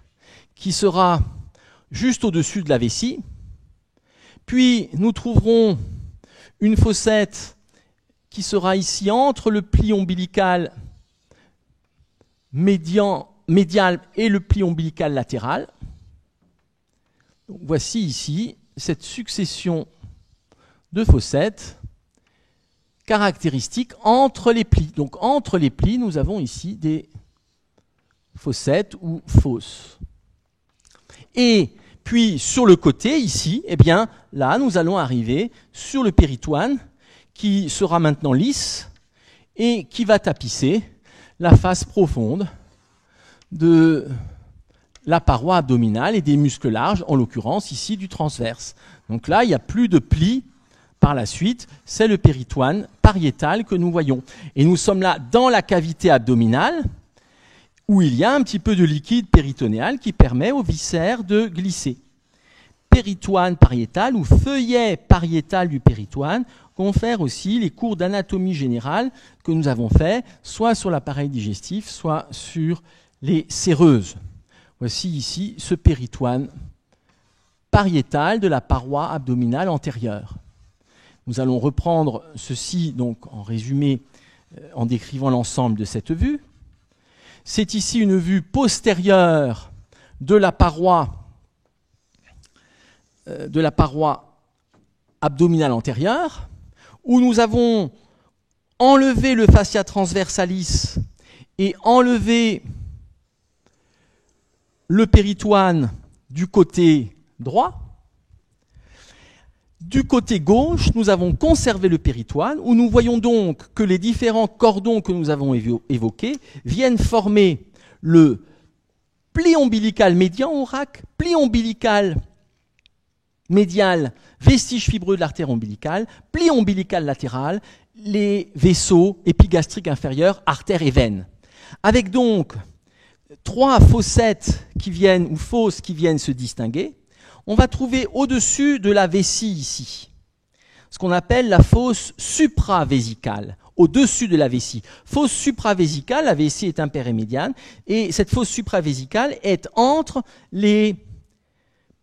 qui sera juste au-dessus de la vessie. Puis nous trouverons une fossette qui sera ici entre le pli ombilical médial et le pli ombilical latéral. Donc, voici ici cette succession de fossettes caractéristiques entre les plis. Donc entre les plis, nous avons ici des fossettes ou fosses. Et puis sur le côté ici, eh bien là nous allons arriver sur le péritoine qui sera maintenant lisse et qui va tapisser la face profonde de la paroi abdominale et des muscles larges, en l'occurrence ici du transverse. Donc là il n'y a plus de plis par la suite, c'est le péritoine pariétal que nous voyons. Et nous sommes là dans la cavité abdominale, où il y a un petit peu de liquide péritonéal qui permet aux viscères de glisser. Péritoine pariétal ou feuillet pariétal du péritoine confère aussi les cours d'anatomie générale que nous avons fait, soit sur l'appareil digestif, soit sur les séreuses. Voici ici ce péritoine pariétal de la paroi abdominale antérieure. Nous allons reprendre ceci donc en résumé en décrivant l'ensemble de cette vue. C'est ici une vue postérieure de la paroi abdominale antérieure, où nous avons enlevé le fascia transversalis et enlevé le péritoine du côté droit. Du côté gauche, nous avons conservé le péritoine, où nous voyons donc que les différents cordons que nous avons évoqués viennent former le pli ombilical médian aurac, pli ombilical médial, vestige fibreux de l'artère ombilicale, pli ombilical latéral, les vaisseaux épigastriques inférieurs, artères et veines. Avec donc 3 fossettes qui viennent, ou fosses qui viennent se distinguer, on va trouver au-dessus de la vessie ici ce qu'on appelle la fosse supravésicale, au-dessus de la vessie. Fosse supravésicale, la vessie est impérimédiane, et cette fosse supravésicale est entre les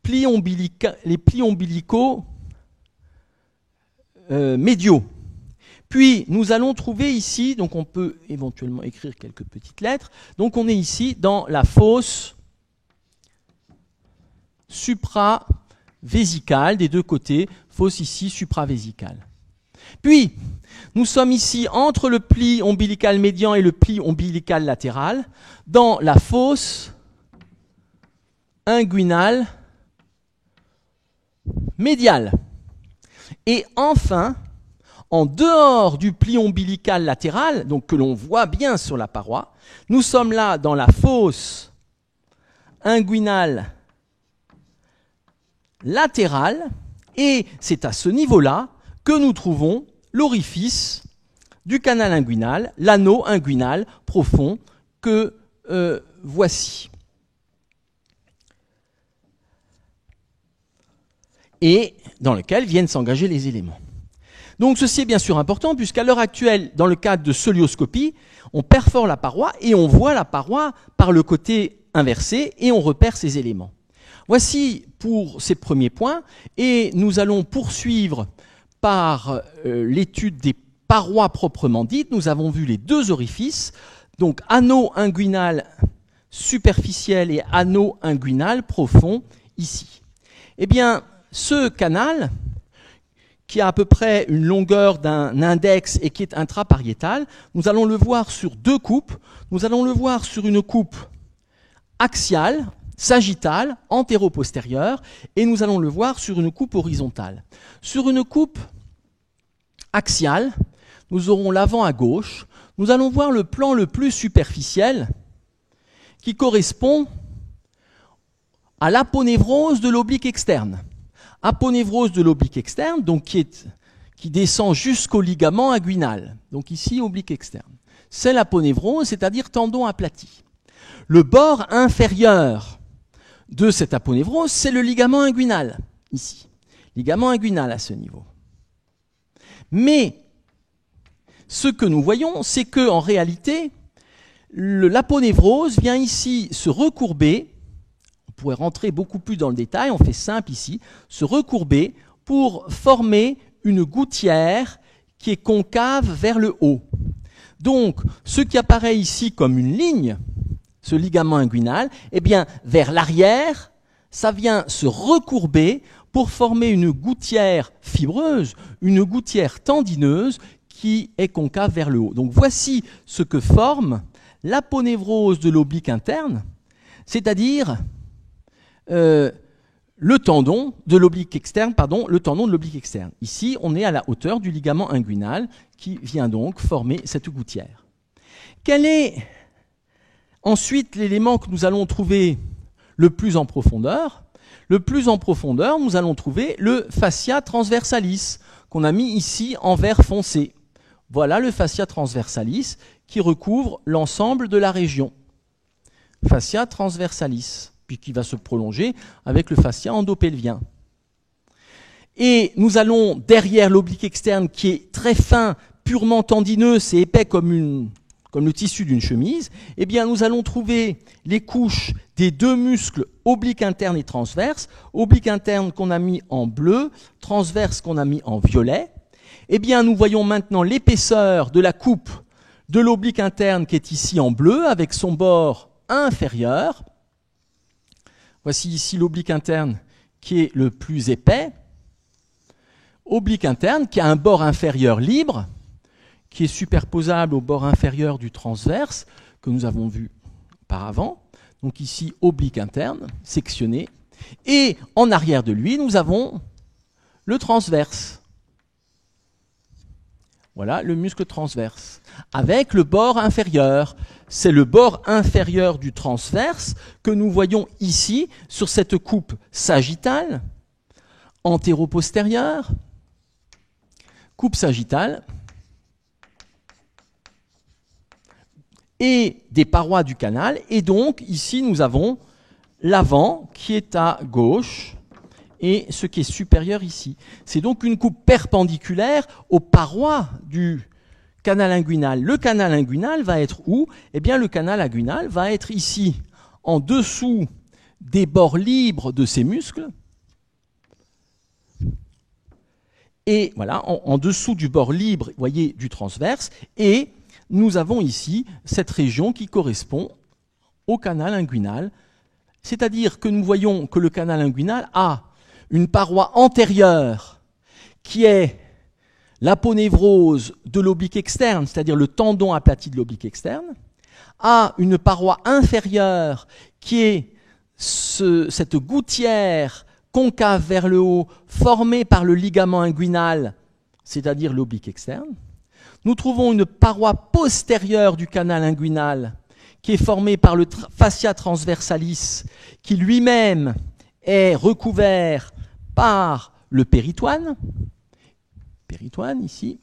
plis ombilicaux médiaux. Puis nous allons trouver ici, donc on peut éventuellement écrire quelques petites lettres, donc on est ici dans la fosse supravésicale des deux côtés, fosse ici supravésicale. Puis nous sommes ici entre le pli ombilical médian et le pli ombilical latéral, dans la fosse inguinale médiale. Et enfin, en dehors du pli ombilical latéral, donc que l'on voit bien sur la paroi, nous sommes là dans la fosse inguinale latérale, et c'est à ce niveau-là que nous trouvons l'orifice du canal inguinal, l'anneau inguinal profond que voici. Et dans lequel viennent s'engager les éléments. Donc ceci est bien sûr important, puisqu'à l'heure actuelle, dans le cadre de cœlioscopie, on perfore la paroi et on voit la paroi par le côté inversé et on repère ces éléments. Voici pour ces premiers points, et nous allons poursuivre par l'étude des parois proprement dites. Nous avons vu les deux orifices, donc anneau inguinal superficiel et anneau inguinal profond ici. Eh bien, ce canal, qui a à peu près une longueur d'un index et qui est intrapariétal, nous allons le voir sur deux coupes. Nous allons le voir sur une coupe axiale, sagittale, antéro-postérieure, et nous allons le voir sur une coupe horizontale. Sur une coupe axiale, nous aurons l'avant à gauche. Nous allons voir le plan le plus superficiel qui correspond à l'aponévrose de l'oblique externe. Aponévrose de l'oblique externe, donc qui descend jusqu'au ligament inguinal. Donc ici, oblique externe. C'est l'aponévrose, c'est-à-dire tendon aplati. Le bord inférieur de cette aponévrose, c'est le ligament inguinal, ici. Ligament inguinal à ce niveau. Mais ce que nous voyons, c'est que en réalité, l'aponévrose vient ici se recourber. On pourrait rentrer beaucoup plus dans le détail, on fait simple ici, se recourber pour former une gouttière qui est concave vers le haut. Donc, ce qui apparaît ici comme une ligne, ce ligament inguinal, eh bien, vers l'arrière, ça vient se recourber pour former une gouttière fibreuse, une gouttière tendineuse qui est concave vers le haut. Donc, voici ce que forme l'aponévrose de l'oblique interne, c'est-à-dire le tendon de l'oblique externe, le tendon de l'oblique externe. Ici, on est à la hauteur du ligament inguinal qui vient donc former cette gouttière. Quel est ensuite l'élément que nous allons trouver le plus en profondeur? Le plus en profondeur, nous allons trouver le fascia transversalis, qu'on a mis ici en vert foncé. Voilà le fascia transversalis qui recouvre l'ensemble de la région. Fascia transversalis, puis qui va se prolonger avec le fascia endopelvien. Et nous allons, derrière l'oblique externe, qui est très fin, purement tendineux, c'est épais comme le tissu d'une chemise, eh bien nous allons trouver les couches des deux muscles oblique interne et transverse, oblique interne qu'on a mis en bleu, transverse qu'on a mis en violet. Eh bien nous voyons maintenant l'épaisseur de la coupe de l'oblique interne qui est ici en bleu avec son bord inférieur. Voici ici l'oblique interne qui est le plus épais. Oblique interne qui a un bord inférieur libre, qui est superposable au bord inférieur du transverse, que nous avons vu auparavant. Donc ici, oblique interne, sectionné. Et en arrière de lui, nous avons le transverse. Voilà le muscle transverse. Avec le bord inférieur. C'est le bord inférieur du transverse que nous voyons ici, sur cette coupe sagittale, antéro-postérieure, coupe sagittale, et des parois du canal. Et donc, ici, nous avons l'avant qui est à gauche et ce qui est supérieur ici. C'est donc une coupe perpendiculaire aux parois du canal inguinal. Le canal inguinal va être où? Eh bien, le canal inguinal va être ici, en dessous des bords libres de ces muscles. Et voilà, en dessous du bord libre, vous voyez, du transverse. Et nous avons ici cette région qui correspond au canal inguinal. C'est-à-dire que nous voyons que le canal inguinal a une paroi antérieure qui est l'aponévrose de l'oblique externe, c'est-à-dire le tendon aplati de l'oblique externe, a une paroi inférieure qui est cette gouttière concave vers le haut formée par le ligament inguinal, c'est-à-dire l'oblique externe. Nous trouvons une paroi postérieure du canal inguinal qui est formée par le fascia transversalis qui lui-même est recouvert par le péritoine ici.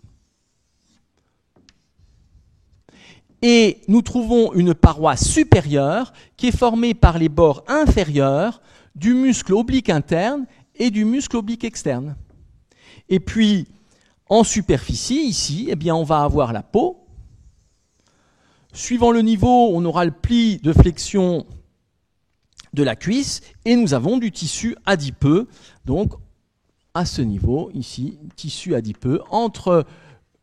Et nous trouvons une paroi supérieure qui est formée par les bords inférieurs du muscle oblique interne et du muscle oblique externe. Et puis, en superficie, ici, eh bien, on va avoir la peau. Suivant le niveau, on aura le pli de flexion de la cuisse et nous avons du tissu adipeux, donc à ce niveau, ici, tissu adipeux, entre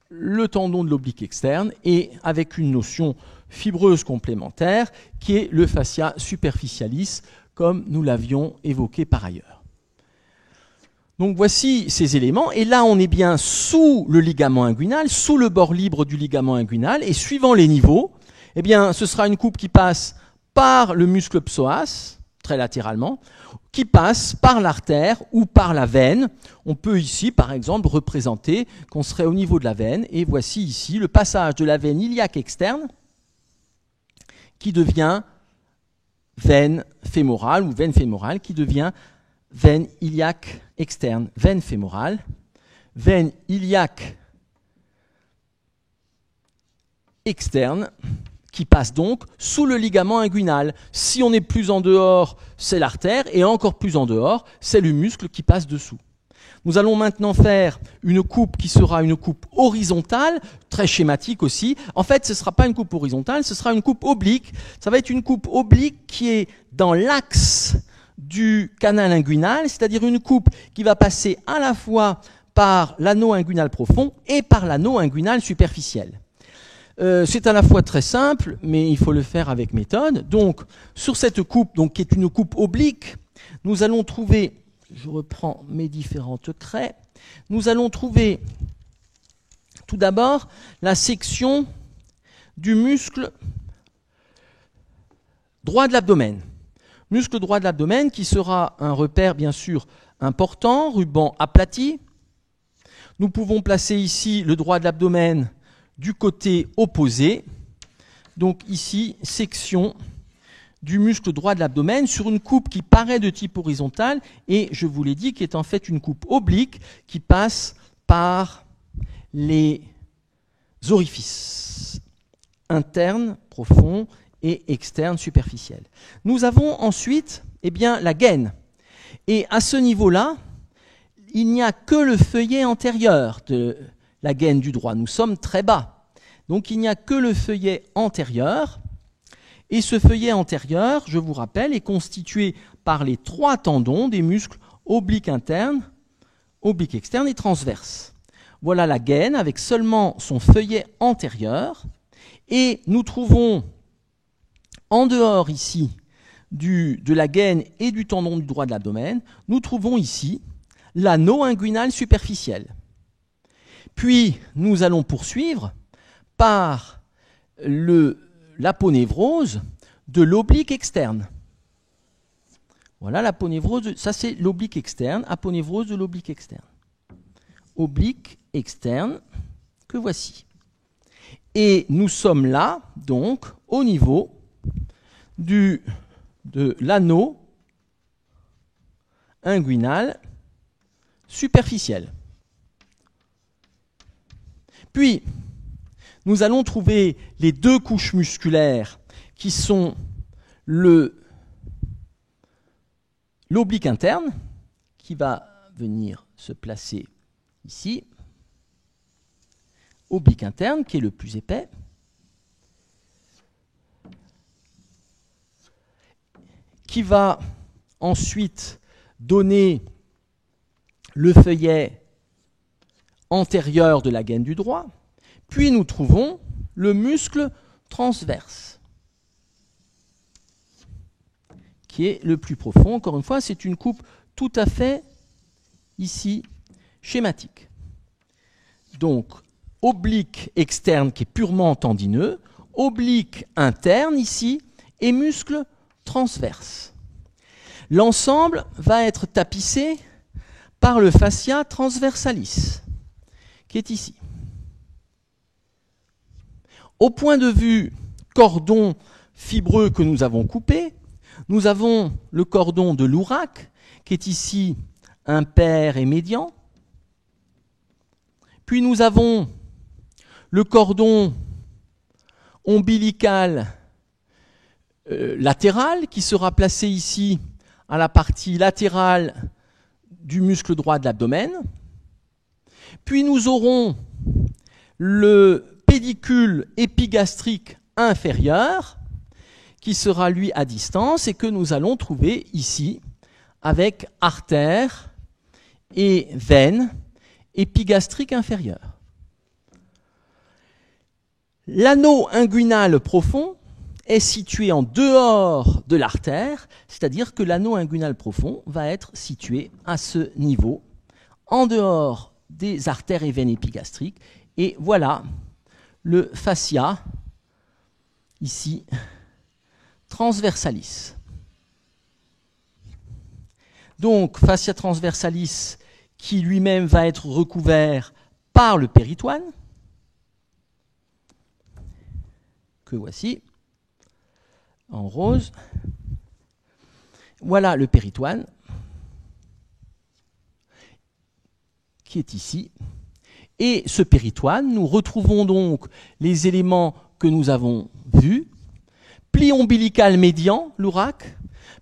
le tendon de l'oblique externe et avec une notion fibreuse complémentaire qui est le fascia superficialis, comme nous l'avions évoqué par ailleurs. Donc voici ces éléments, et là on est bien sous le ligament inguinal, sous le bord libre du ligament inguinal, et suivant les niveaux, eh bien ce sera une coupe qui passe par le muscle psoas, très latéralement, qui passe par l'artère ou par la veine. On peut ici, par exemple, représenter qu'on serait au niveau de la veine, et voici ici le passage de la veine iliaque externe qui devient veine fémorale, ou veine fémorale qui devient veine iliaque externe, veine fémorale, veine iliaque externe, qui passe donc sous le ligament inguinal. Si on est plus en dehors, c'est l'artère, et encore plus en dehors, c'est le muscle qui passe dessous. Nous allons maintenant faire une coupe qui sera une coupe horizontale, très schématique aussi. En fait, ce ne sera pas une coupe horizontale, ce sera une coupe oblique. Ça va être une coupe oblique qui est dans l'axe du canal inguinal, c'est-à-dire une coupe qui va passer à la fois par l'anneau inguinal profond et par l'anneau inguinal superficiel. C'est à la fois très simple, mais il faut le faire avec méthode. Donc, sur cette coupe, donc, qui est une coupe oblique, nous allons trouver, je reprends mes différentes craies, nous allons trouver tout d'abord la section du muscle droit de l'abdomen. Muscle droit de l'abdomen qui sera un repère bien sûr important, ruban aplati. Nous pouvons placer ici le droit de l'abdomen du côté opposé. Donc ici, section du muscle droit de l'abdomen sur une coupe qui paraît de type horizontal et, je vous l'ai dit, qui est en fait une coupe oblique qui passe par les orifices internes profonds et externes superficiels. Nous avons ensuite la gaine. Et à ce niveau-là, il n'y a que le feuillet antérieur de la gaine du droit. Nous sommes très bas. Donc il n'y a que le feuillet antérieur. Et ce feuillet antérieur, je vous rappelle, est constitué par les 3 tendons des muscles oblique interne, oblique externe et transverse. Voilà la gaine avec seulement son feuillet antérieur. Et nous trouvons en dehors ici de la gaine et du tendon du droit de l'abdomen, nous trouvons ici l'anneau inguinal superficiel. Puis nous allons poursuivre par l'aponévrose de l'oblique externe. Voilà l'aponévrose, ça c'est l'oblique externe, aponévrose de l'oblique externe. Oblique externe, que voici. Et nous sommes là, donc, au niveau de l'anneau inguinal superficiel. Puis, nous allons trouver les 2 couches musculaires qui sont l'oblique interne, qui va venir se placer ici, oblique interne, qui est le plus épais, qui va ensuite donner le feuillet antérieur de la gaine du droit, puis nous trouvons le muscle transverse, qui est le plus profond. Encore une fois, c'est une coupe tout à fait, ici, schématique. Donc, oblique externe qui est purement tendineux, oblique interne ici, et muscle transverse. L'ensemble va être tapissé par le fascia transversalis, qui est ici. Au point de vue cordon fibreux que nous avons coupé, nous avons le cordon de l'ouraque, qui est ici impair et médian. Puis nous avons le cordon ombilical latéral, qui sera placé ici à la partie latérale du muscle droit de l'abdomen. Puis nous aurons le pédicule épigastrique inférieur, qui sera lui à distance et que nous allons trouver ici avec artère et veine épigastrique inférieure. L'anneau inguinal profond est situé en dehors de l'artère, c'est-à-dire que l'anneau inguinal profond va être situé à ce niveau, en dehors des artères et veines épigastriques. Et voilà le fascia, ici, transversalis. Donc, fascia transversalis qui lui-même va être recouvert par le péritoine, que voici, en rose. Voilà le péritoine, qui est ici. Et ce péritoine, nous retrouvons donc les éléments que nous avons vus. Pli ombilical médian, l'ouraque,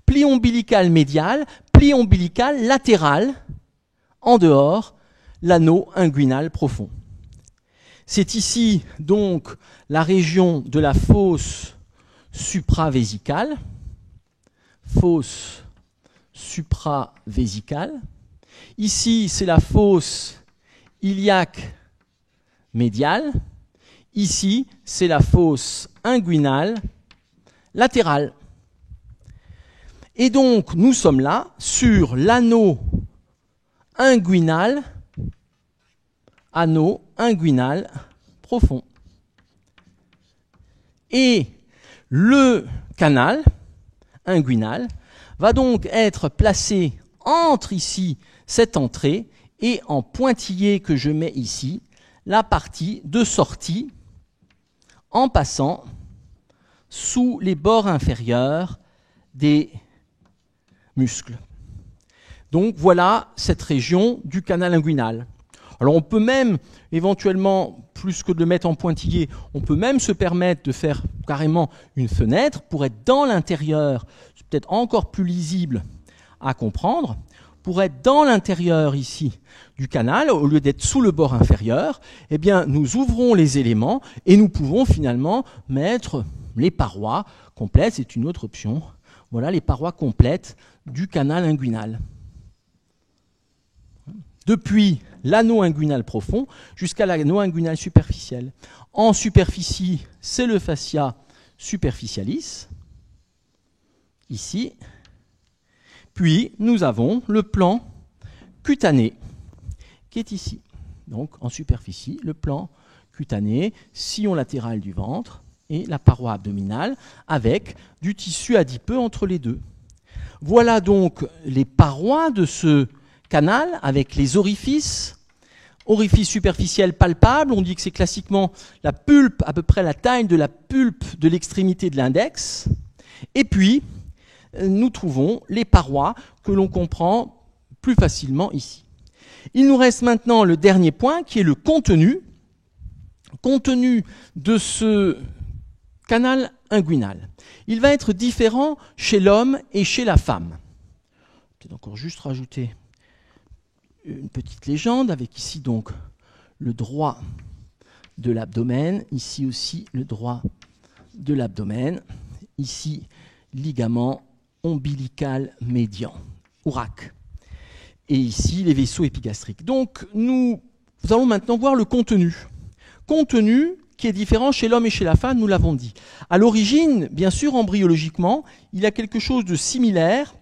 pli ombilical médial, pli ombilical latéral, en dehors, l'anneau inguinal profond. C'est ici donc la région de la fosse supravésicale, fosse supravésicale. Ici, c'est la fosse iliaque médiale. Ici, c'est la fosse inguinale latérale. Et donc, nous sommes là sur l'anneau inguinal profond. Et le canal inguinal va donc être placé entre ici cette entrée et en pointillé que je mets ici, la partie de sortie en passant sous les bords inférieurs des muscles. Donc voilà cette région du canal inguinal. Alors on peut même, éventuellement, plus que de le mettre en pointillé, on peut même se permettre de faire carrément une fenêtre pour être dans l'intérieur, c'est peut-être encore plus lisible à comprendre, pour être dans l'intérieur ici du canal, au lieu d'être sous le bord inférieur, eh bien nous ouvrons les éléments et nous pouvons finalement mettre les parois complètes, c'est une autre option. Voilà les parois complètes du canal inguinal. Depuis l'anneau inguinal profond jusqu'à l'anneau inguinal superficiel. En superficie, c'est le fascia superficialis, ici. Puis, nous avons le plan cutané, qui est ici. Donc, en superficie, le plan cutané, sillon latéral du ventre et la paroi abdominale, avec du tissu adipeux entre les deux. Voilà donc les parois de ce canal avec les orifices superficiels palpables. On dit que c'est classiquement la pulpe, à peu près la taille de la pulpe de l'extrémité de l'index. Et puis, nous trouvons les parois que l'on comprend plus facilement ici. Il nous reste maintenant le dernier point qui est le contenu de ce canal inguinal. Il va être différent chez l'homme et chez la femme. Peut-être encore juste rajouter une petite légende avec ici donc le droit de l'abdomen, ici aussi le droit de l'abdomen, ici ligament ombilical médian, ou RAC, et ici les vaisseaux épigastriques. Donc nous allons maintenant voir le contenu. Contenu qui est différent chez l'homme et chez la femme, nous l'avons dit. À l'origine, bien sûr, embryologiquement, il y a quelque chose de similaire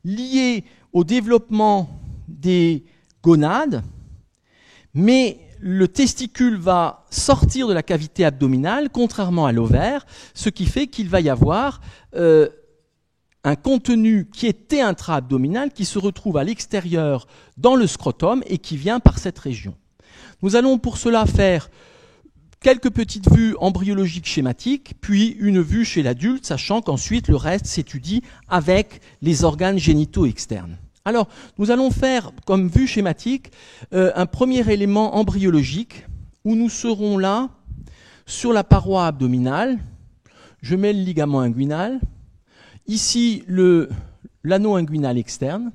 lié au développement des gonades, mais le testicule va sortir de la cavité abdominale, contrairement à l'ovaire, ce qui fait qu'il va y avoir un contenu qui est intra-abdominal, qui se retrouve à l'extérieur dans le scrotum et qui vient par cette région. Nous allons pour cela faire quelques petites vues embryologiques schématiques, puis une vue chez l'adulte, sachant qu'ensuite le reste s'étudie avec les organes génitaux externes. Alors, nous allons faire comme vue schématique un premier élément embryologique où nous serons là sur la paroi abdominale. Je mets le ligament inguinal, ici l'anneau inguinal externe,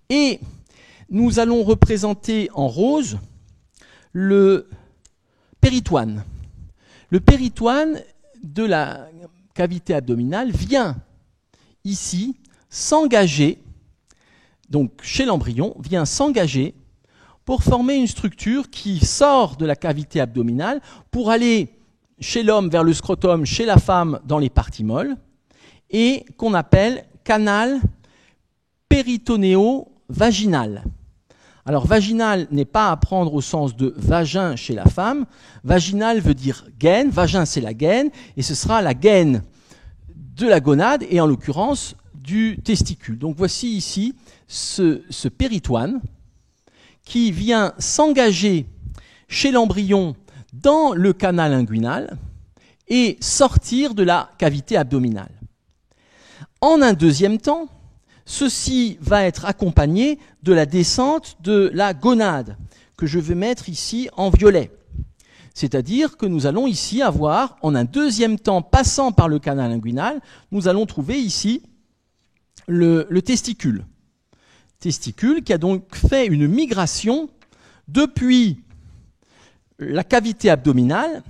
et nous allons représenter en rose le péritoine. Le péritoine de la cavité abdominale vient ici s'engager, donc chez l'embryon, vient s'engager pour former une structure qui sort de la cavité abdominale pour aller chez l'homme vers le scrotum, chez la femme dans les parties molles, et qu'on appelle canal péritonéo-vaginal. Alors, vaginal n'est pas à prendre au sens de vagin chez la femme. Vaginal veut dire gaine. Vagin, c'est la gaine. Et ce sera la gaine de la gonade et en l'occurrence du testicule. Donc, voici ici ce péritoine qui vient s'engager chez l'embryon dans le canal inguinal et sortir de la cavité abdominale. En un deuxième temps, ceci va être accompagné de la descente de la gonade, que je vais mettre ici en violet. C'est-à-dire que nous allons ici avoir, en un deuxième temps, passant par le canal inguinal, nous allons trouver ici le testicule. Testicule qui a donc fait une migration depuis la cavité abdominale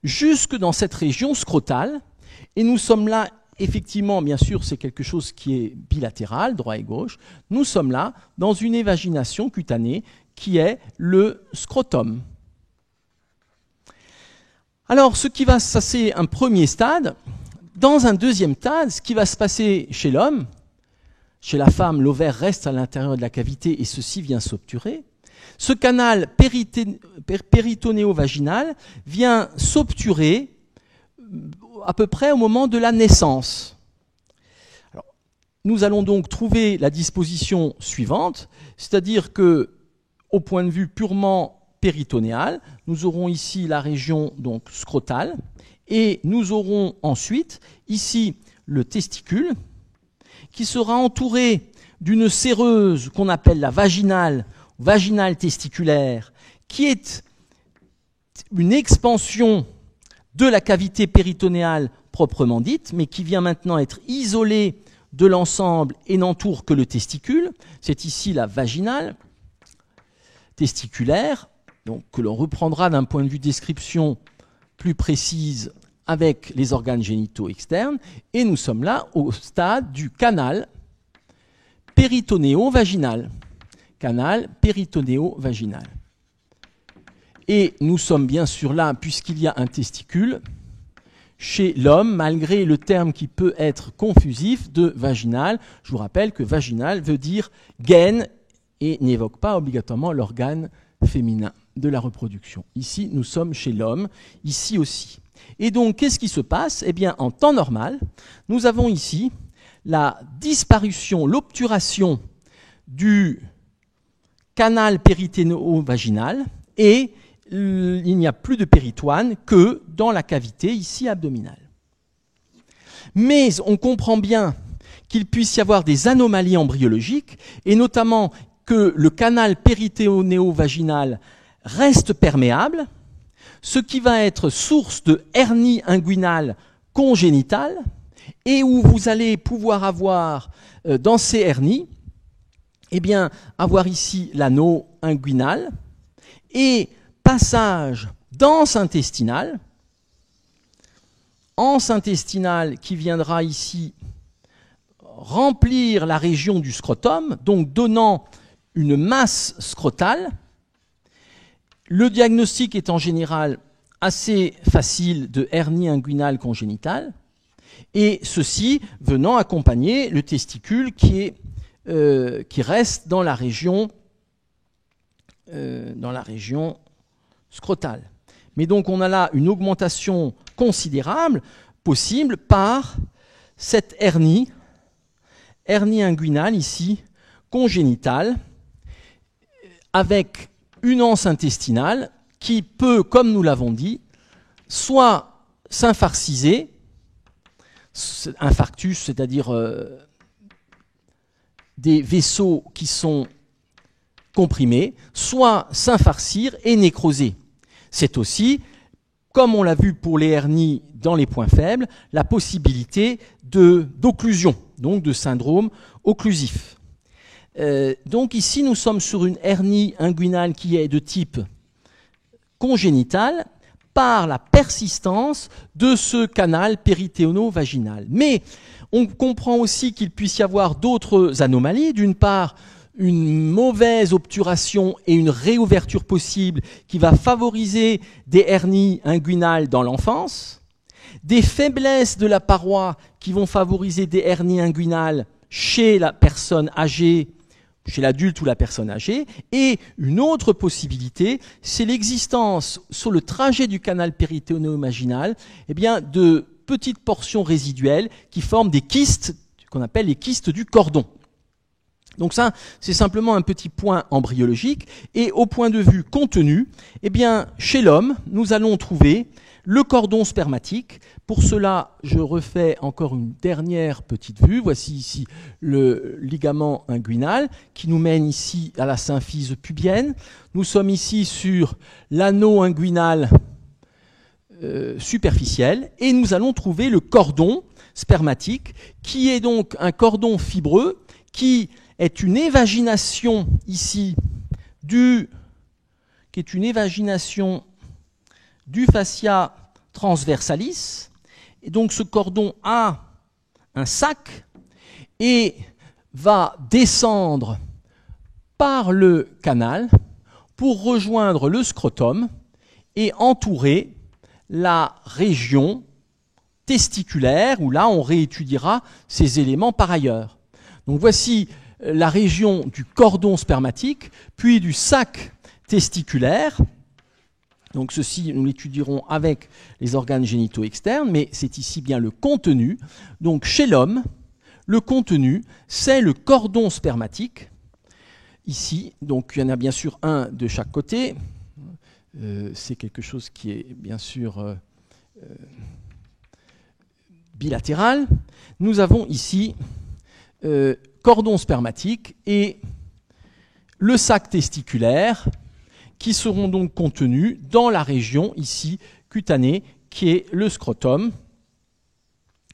jusque dans cette région scrotale. Et nous sommes là, effectivement, bien sûr, c'est quelque chose qui est bilatéral, droit et gauche. Nous sommes là dans une évagination cutanée qui est le scrotum. Alors, ce qui va se passer, un premier stade. Dans un deuxième stade, ce qui va se passer chez l'homme, chez la femme, l'ovaire reste à l'intérieur de la cavité et ceci vient s'obturer. Ce canal péritonéo-vaginal vient s'obturer à peu près au moment de la naissance. Alors, nous allons donc trouver la disposition suivante, c'est-à-dire que, au point de vue purement péritonéal, nous aurons ici la région donc scrotale et nous aurons ensuite ici le testicule qui sera entouré d'une séreuse qu'on appelle la vaginale testiculaire, qui est une expansion de la cavité péritonéale proprement dite, mais qui vient maintenant être isolée de l'ensemble et n'entoure que le testicule. C'est ici la vaginale testiculaire, donc, que l'on reprendra d'un point de vue description plus précise avec les organes génitaux externes, et nous sommes là au stade du canal péritonéo-vaginal. Canal péritonéo-vaginal. Et nous sommes bien sûr là, puisqu'il y a un testicule, chez l'homme, malgré le terme qui peut être confusif de vaginal. Je vous rappelle que vaginal veut dire gaine et n'évoque pas obligatoirement l'organe féminin de la reproduction. Ici, nous sommes chez l'homme, ici aussi. Et donc, qu'est-ce qui se passe? Eh bien, en temps normal, nous avons ici la disparition, l'obturation du canal péritonéo-vaginal et il n'y a plus de péritoine que dans la cavité ici abdominale. Mais on comprend bien qu'il puisse y avoir des anomalies embryologiques et notamment que le canal péritonéo-vaginal reste perméable, ce qui va être source de hernie inguinale congénitale et où vous allez pouvoir avoir dans ces hernies, eh bien, avoir ici l'anneau inguinal et passage d'anse intestinale, anse intestinale qui viendra ici remplir la région du scrotum, donc donnant une masse scrotale. Le diagnostic est en général assez facile de hernie inguinale congénitale, et ceci venant accompagner le testicule qui reste dans la région scrotale. Mais donc on a là une augmentation considérable possible par cette hernie inguinale ici, congénitale, avec une anse intestinale qui peut, comme nous l'avons dit, soit s'infarciser, infarctus, c'est-à-dire des vaisseaux qui sont comprimés, soit s'infarcir et nécroser. C'est aussi, comme on l'a vu pour les hernies dans les points faibles, la possibilité d'occlusion, donc de syndrome occlusif. Donc ici, nous sommes sur une hernie inguinale qui est de type congénital par la persistance de ce canal péritéono-vaginal. Mais on comprend aussi qu'il puisse y avoir d'autres anomalies. D'une part, une mauvaise obturation et une réouverture possible qui va favoriser des hernies inguinales dans l'enfance, des faiblesses de la paroi qui vont favoriser des hernies inguinales chez la personne âgée, chez l'adulte ou la personne âgée, et une autre possibilité, c'est l'existence sur le trajet du canal péritéono-vaginal, de petites portions résiduelles qui forment des kystes, qu'on appelle les kystes du cordon. Donc ça, c'est simplement un petit point embryologique. Et au point de vue contenu, chez l'homme, nous allons trouver le cordon spermatique. Pour cela, je refais encore une dernière petite vue. Voici ici le ligament inguinal qui nous mène ici à la symphyse pubienne. Nous sommes ici sur l'anneau inguinal superficiel et nous allons trouver le cordon spermatique qui est donc un cordon fibreux qui est une évagination ici du fascia transversalis. Et donc ce cordon a un sac et va descendre par le canal pour rejoindre le scrotum et entourer la région testiculaire, où là on réétudiera ces éléments par ailleurs. Donc voici la région du cordon spermatique, puis du sac testiculaire. Donc ceci, nous l'étudierons avec les organes génitaux externes, mais c'est ici bien le contenu. Donc chez l'homme, le contenu, c'est le cordon spermatique. Ici, donc il y en a bien sûr un de chaque côté. C'est quelque chose qui est bien sûr bilatéral. Nous avons ici cordon spermatique et le sac testiculaire qui seront donc contenus dans la région ici cutanée qui est le scrotum.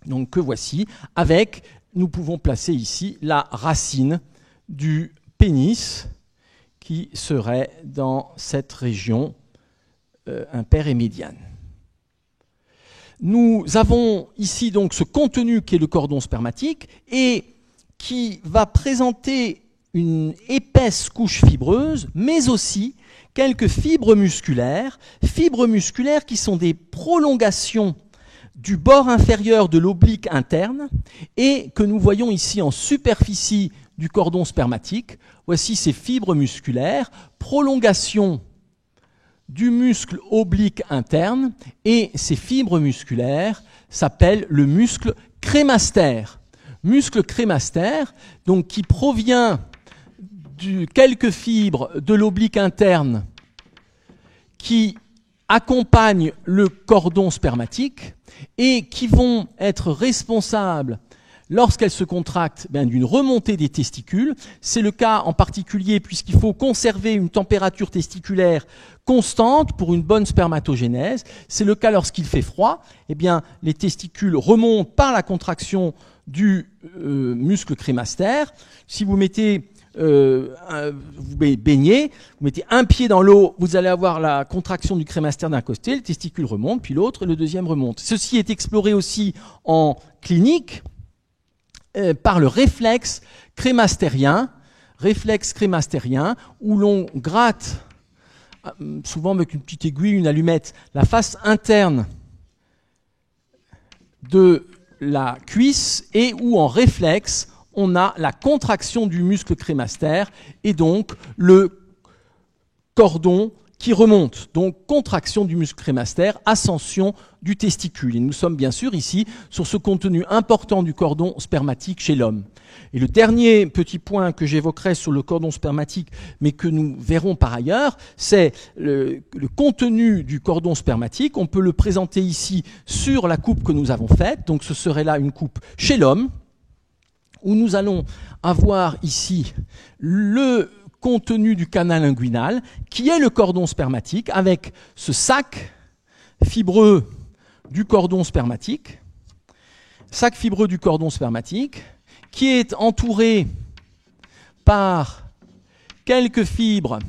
Donc que voici, avec, nous pouvons placer ici la racine du pénis qui serait dans cette région impaire et médiane. Nous avons ici donc ce contenu qui est le cordon spermatique et qui va présenter une épaisse couche fibreuse, mais aussi quelques fibres musculaires qui sont des prolongations du bord inférieur de l'oblique interne et que nous voyons ici en superficie du cordon spermatique. Voici ces fibres musculaires, prolongation du muscle oblique interne, et ces fibres musculaires s'appellent le muscle crémastère. Muscle crémastère, donc qui provient de quelques fibres de l'oblique interne qui accompagnent le cordon spermatique et qui vont être responsables, lorsqu'elles se contractent, d'une remontée des testicules. C'est le cas en particulier puisqu'il faut conserver une température testiculaire constante pour une bonne spermatogénèse. C'est le cas lorsqu'il fait froid. Les testicules remontent par la contraction du muscle crémastère. Si vous mettez vous baignez, vous mettez un pied dans l'eau, vous allez avoir la contraction du crémaster d'un côté, le testicule remonte, puis l'autre, le deuxième remonte. Ceci est exploré aussi en clinique par le réflexe crémastérien, où l'on gratte, souvent avec une petite aiguille, une allumette, la face interne de la cuisse et où en réflexe, on a la contraction du muscle crémaster et donc le cordon qui remonte. Donc contraction du muscle crémaster, ascension du testicule. Et nous sommes bien sûr ici sur ce contenu important du cordon spermatique chez l'homme. Et le dernier petit point que j'évoquerai sur le cordon spermatique, mais que nous verrons par ailleurs, c'est le contenu du cordon spermatique. On peut le présenter ici sur la coupe que nous avons faite. Donc ce serait là une coupe chez l'homme, où nous allons avoir ici le contenu du canal inguinal, qui est le cordon spermatique, avec ce sac fibreux du cordon spermatique, qui est entouré par quelques fibres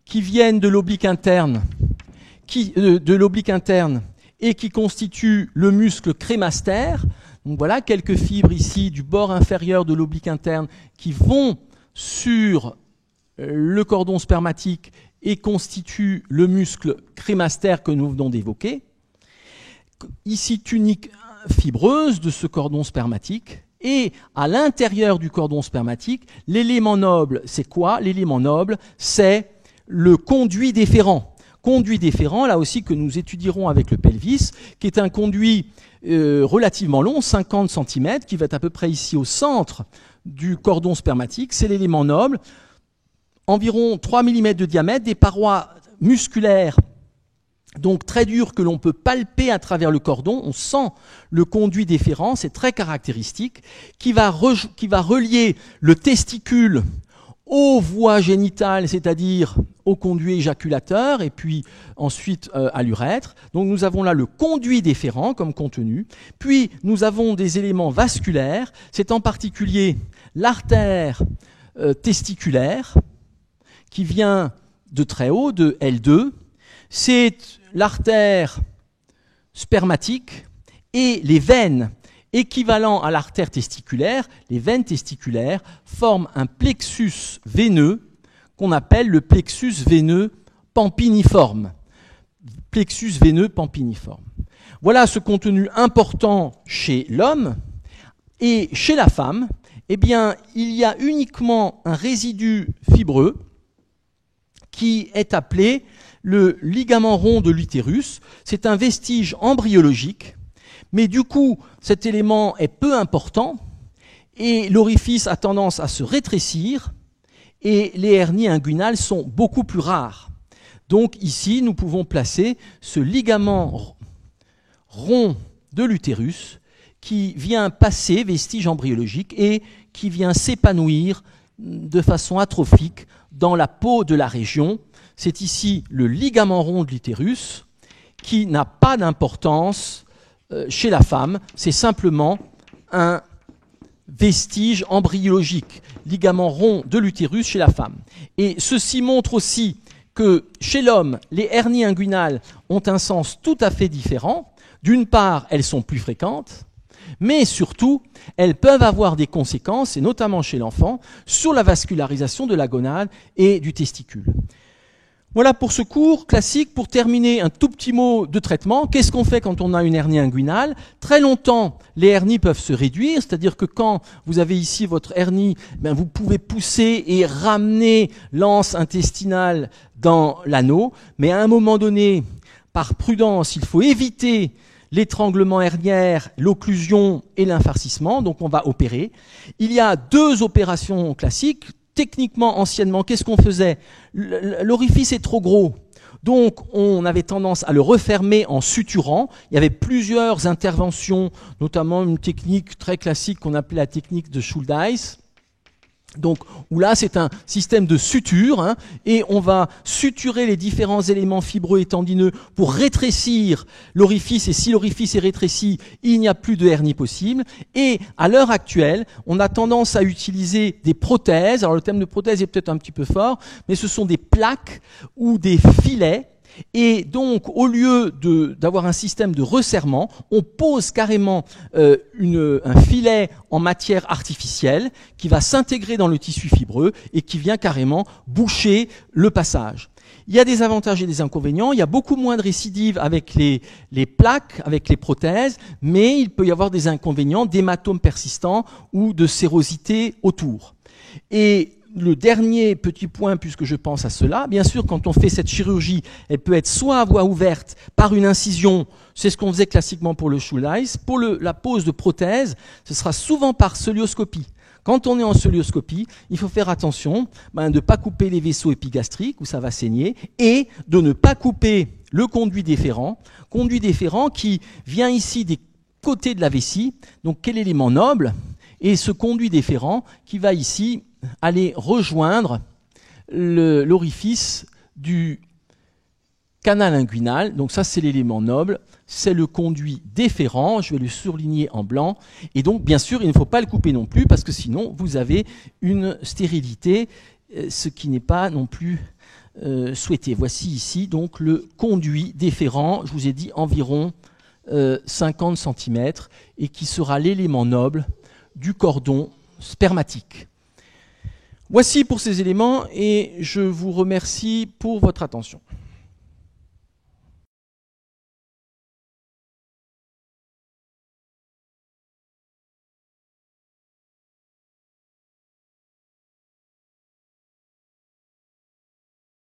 qui viennent de l'oblique interne, et qui constituent le muscle crémaster. Donc voilà, quelques fibres ici du bord inférieur de l'oblique interne qui vont sur le cordon spermatique et constituent le muscle crémaster que nous venons d'évoquer. Ici, tunique fibreuse de ce cordon spermatique. Et à l'intérieur du cordon spermatique, l'élément noble, c'est quoi? L'élément noble, c'est le conduit déférent. Conduit déférent, là aussi, que nous étudierons avec le pelvis, qui est un conduit relativement long, 50 cm, qui va être à peu près ici au centre du cordon spermatique. C'est l'élément noble, environ 3 mm de diamètre, des parois musculaires, donc très dures, que l'on peut palper à travers le cordon. On sent le conduit déférent, c'est très caractéristique, qui va relier le testicule aux voies génitales, c'est-à-dire au conduit éjaculateur, et puis ensuite à l'urètre. Donc nous avons là le conduit déférent comme contenu. Puis nous avons des éléments vasculaires, c'est en particulier l'artère testiculaire, qui vient de très haut, de L2. C'est l'artère spermatique et les veines équivalent à l'artère testiculaire. Les veines testiculaires forment un plexus veineux qu'on appelle le plexus veineux pampiniforme. Plexus veineux pampiniforme. Voilà ce contenu important chez l'homme. Et chez la femme, eh bien, il y a uniquement un résidu fibreux qui est appelé le ligament rond de l'utérus. C'est un vestige embryologique, mais du coup, cet élément est peu important et l'orifice a tendance à se rétrécir et les hernies inguinales sont beaucoup plus rares. Donc ici, nous pouvons placer ce ligament rond de l'utérus qui vient passer, vestige embryologique, et qui vient s'épanouir de façon atrophique dans la peau de la région. C'est ici le ligament rond de l'utérus qui n'a pas d'importance chez la femme, c'est simplement un vestige embryologique, ligament rond de l'utérus chez la femme. Et ceci montre aussi que chez l'homme, les hernies inguinales ont un sens tout à fait différent. D'une part, elles sont plus fréquentes, mais surtout, elles peuvent avoir des conséquences, et notamment chez l'enfant, sur la vascularisation de la gonade et du testicule. Voilà pour ce cours classique. Pour terminer, un tout petit mot de traitement. Qu'est-ce qu'on fait quand on a une hernie inguinale? Très longtemps, les hernies peuvent se réduire, c'est-à-dire que quand vous avez ici votre hernie, ben vous pouvez pousser et ramener l'anse intestinale dans l'anneau, mais à un moment donné, par prudence, il faut éviter l'étranglement herniaire, l'occlusion et l'infarcissement, donc on va opérer. Il y a deux opérations classiques. Techniquement, anciennement, qu'est-ce qu'on faisait? L'orifice est trop gros, donc on avait tendance à le refermer en suturant. Il y avait plusieurs interventions, notamment une technique très classique qu'on appelait la technique de Schuldeis, Donc, où là, c'est un système de suture, hein, et on va suturer les différents éléments fibreux et tendineux pour rétrécir l'orifice, et si l'orifice est rétréci, il n'y a plus de hernie possible. Et à l'heure actuelle, on a tendance à utiliser des prothèses. Alors, le terme de prothèse est peut-être un petit peu fort, mais ce sont des plaques ou des filets. Et donc, au lieu d'avoir un système de resserrement, on pose carrément un filet en matière artificielle qui va s'intégrer dans le tissu fibreux et qui vient carrément boucher le passage. Il y a des avantages et des inconvénients. Il y a beaucoup moins de récidives avec les plaques, avec les prothèses, mais il peut y avoir des inconvénients, d'hématomes persistants ou de sérosité autour. Et le dernier petit point, puisque je pense à cela, bien sûr, quand on fait cette chirurgie, elle peut être soit à voie ouverte par une incision, c'est ce qu'on faisait classiquement pour le Schuldeis. Pour la pose de prothèse, ce sera souvent par cœlioscopie. Quand on est en cœlioscopie, il faut faire attention de ne pas couper les vaisseaux épigastriques où ça va saigner et de ne pas couper le conduit déférent qui vient ici des côtés de la vessie, donc quel élément noble, et ce conduit déférent qui va ici aller rejoindre l'orifice du canal inguinal. Donc ça, c'est l'élément noble, c'est le conduit déférent, je vais le surligner en blanc. Et donc, bien sûr, il ne faut pas le couper non plus, parce que sinon, vous avez une stérilité, ce qui n'est pas non plus souhaité. Voici ici donc le conduit déférent, je vous ai dit environ 50 cm, et qui sera l'élément noble du cordon spermatique. Voici pour ces éléments et je vous remercie pour votre attention.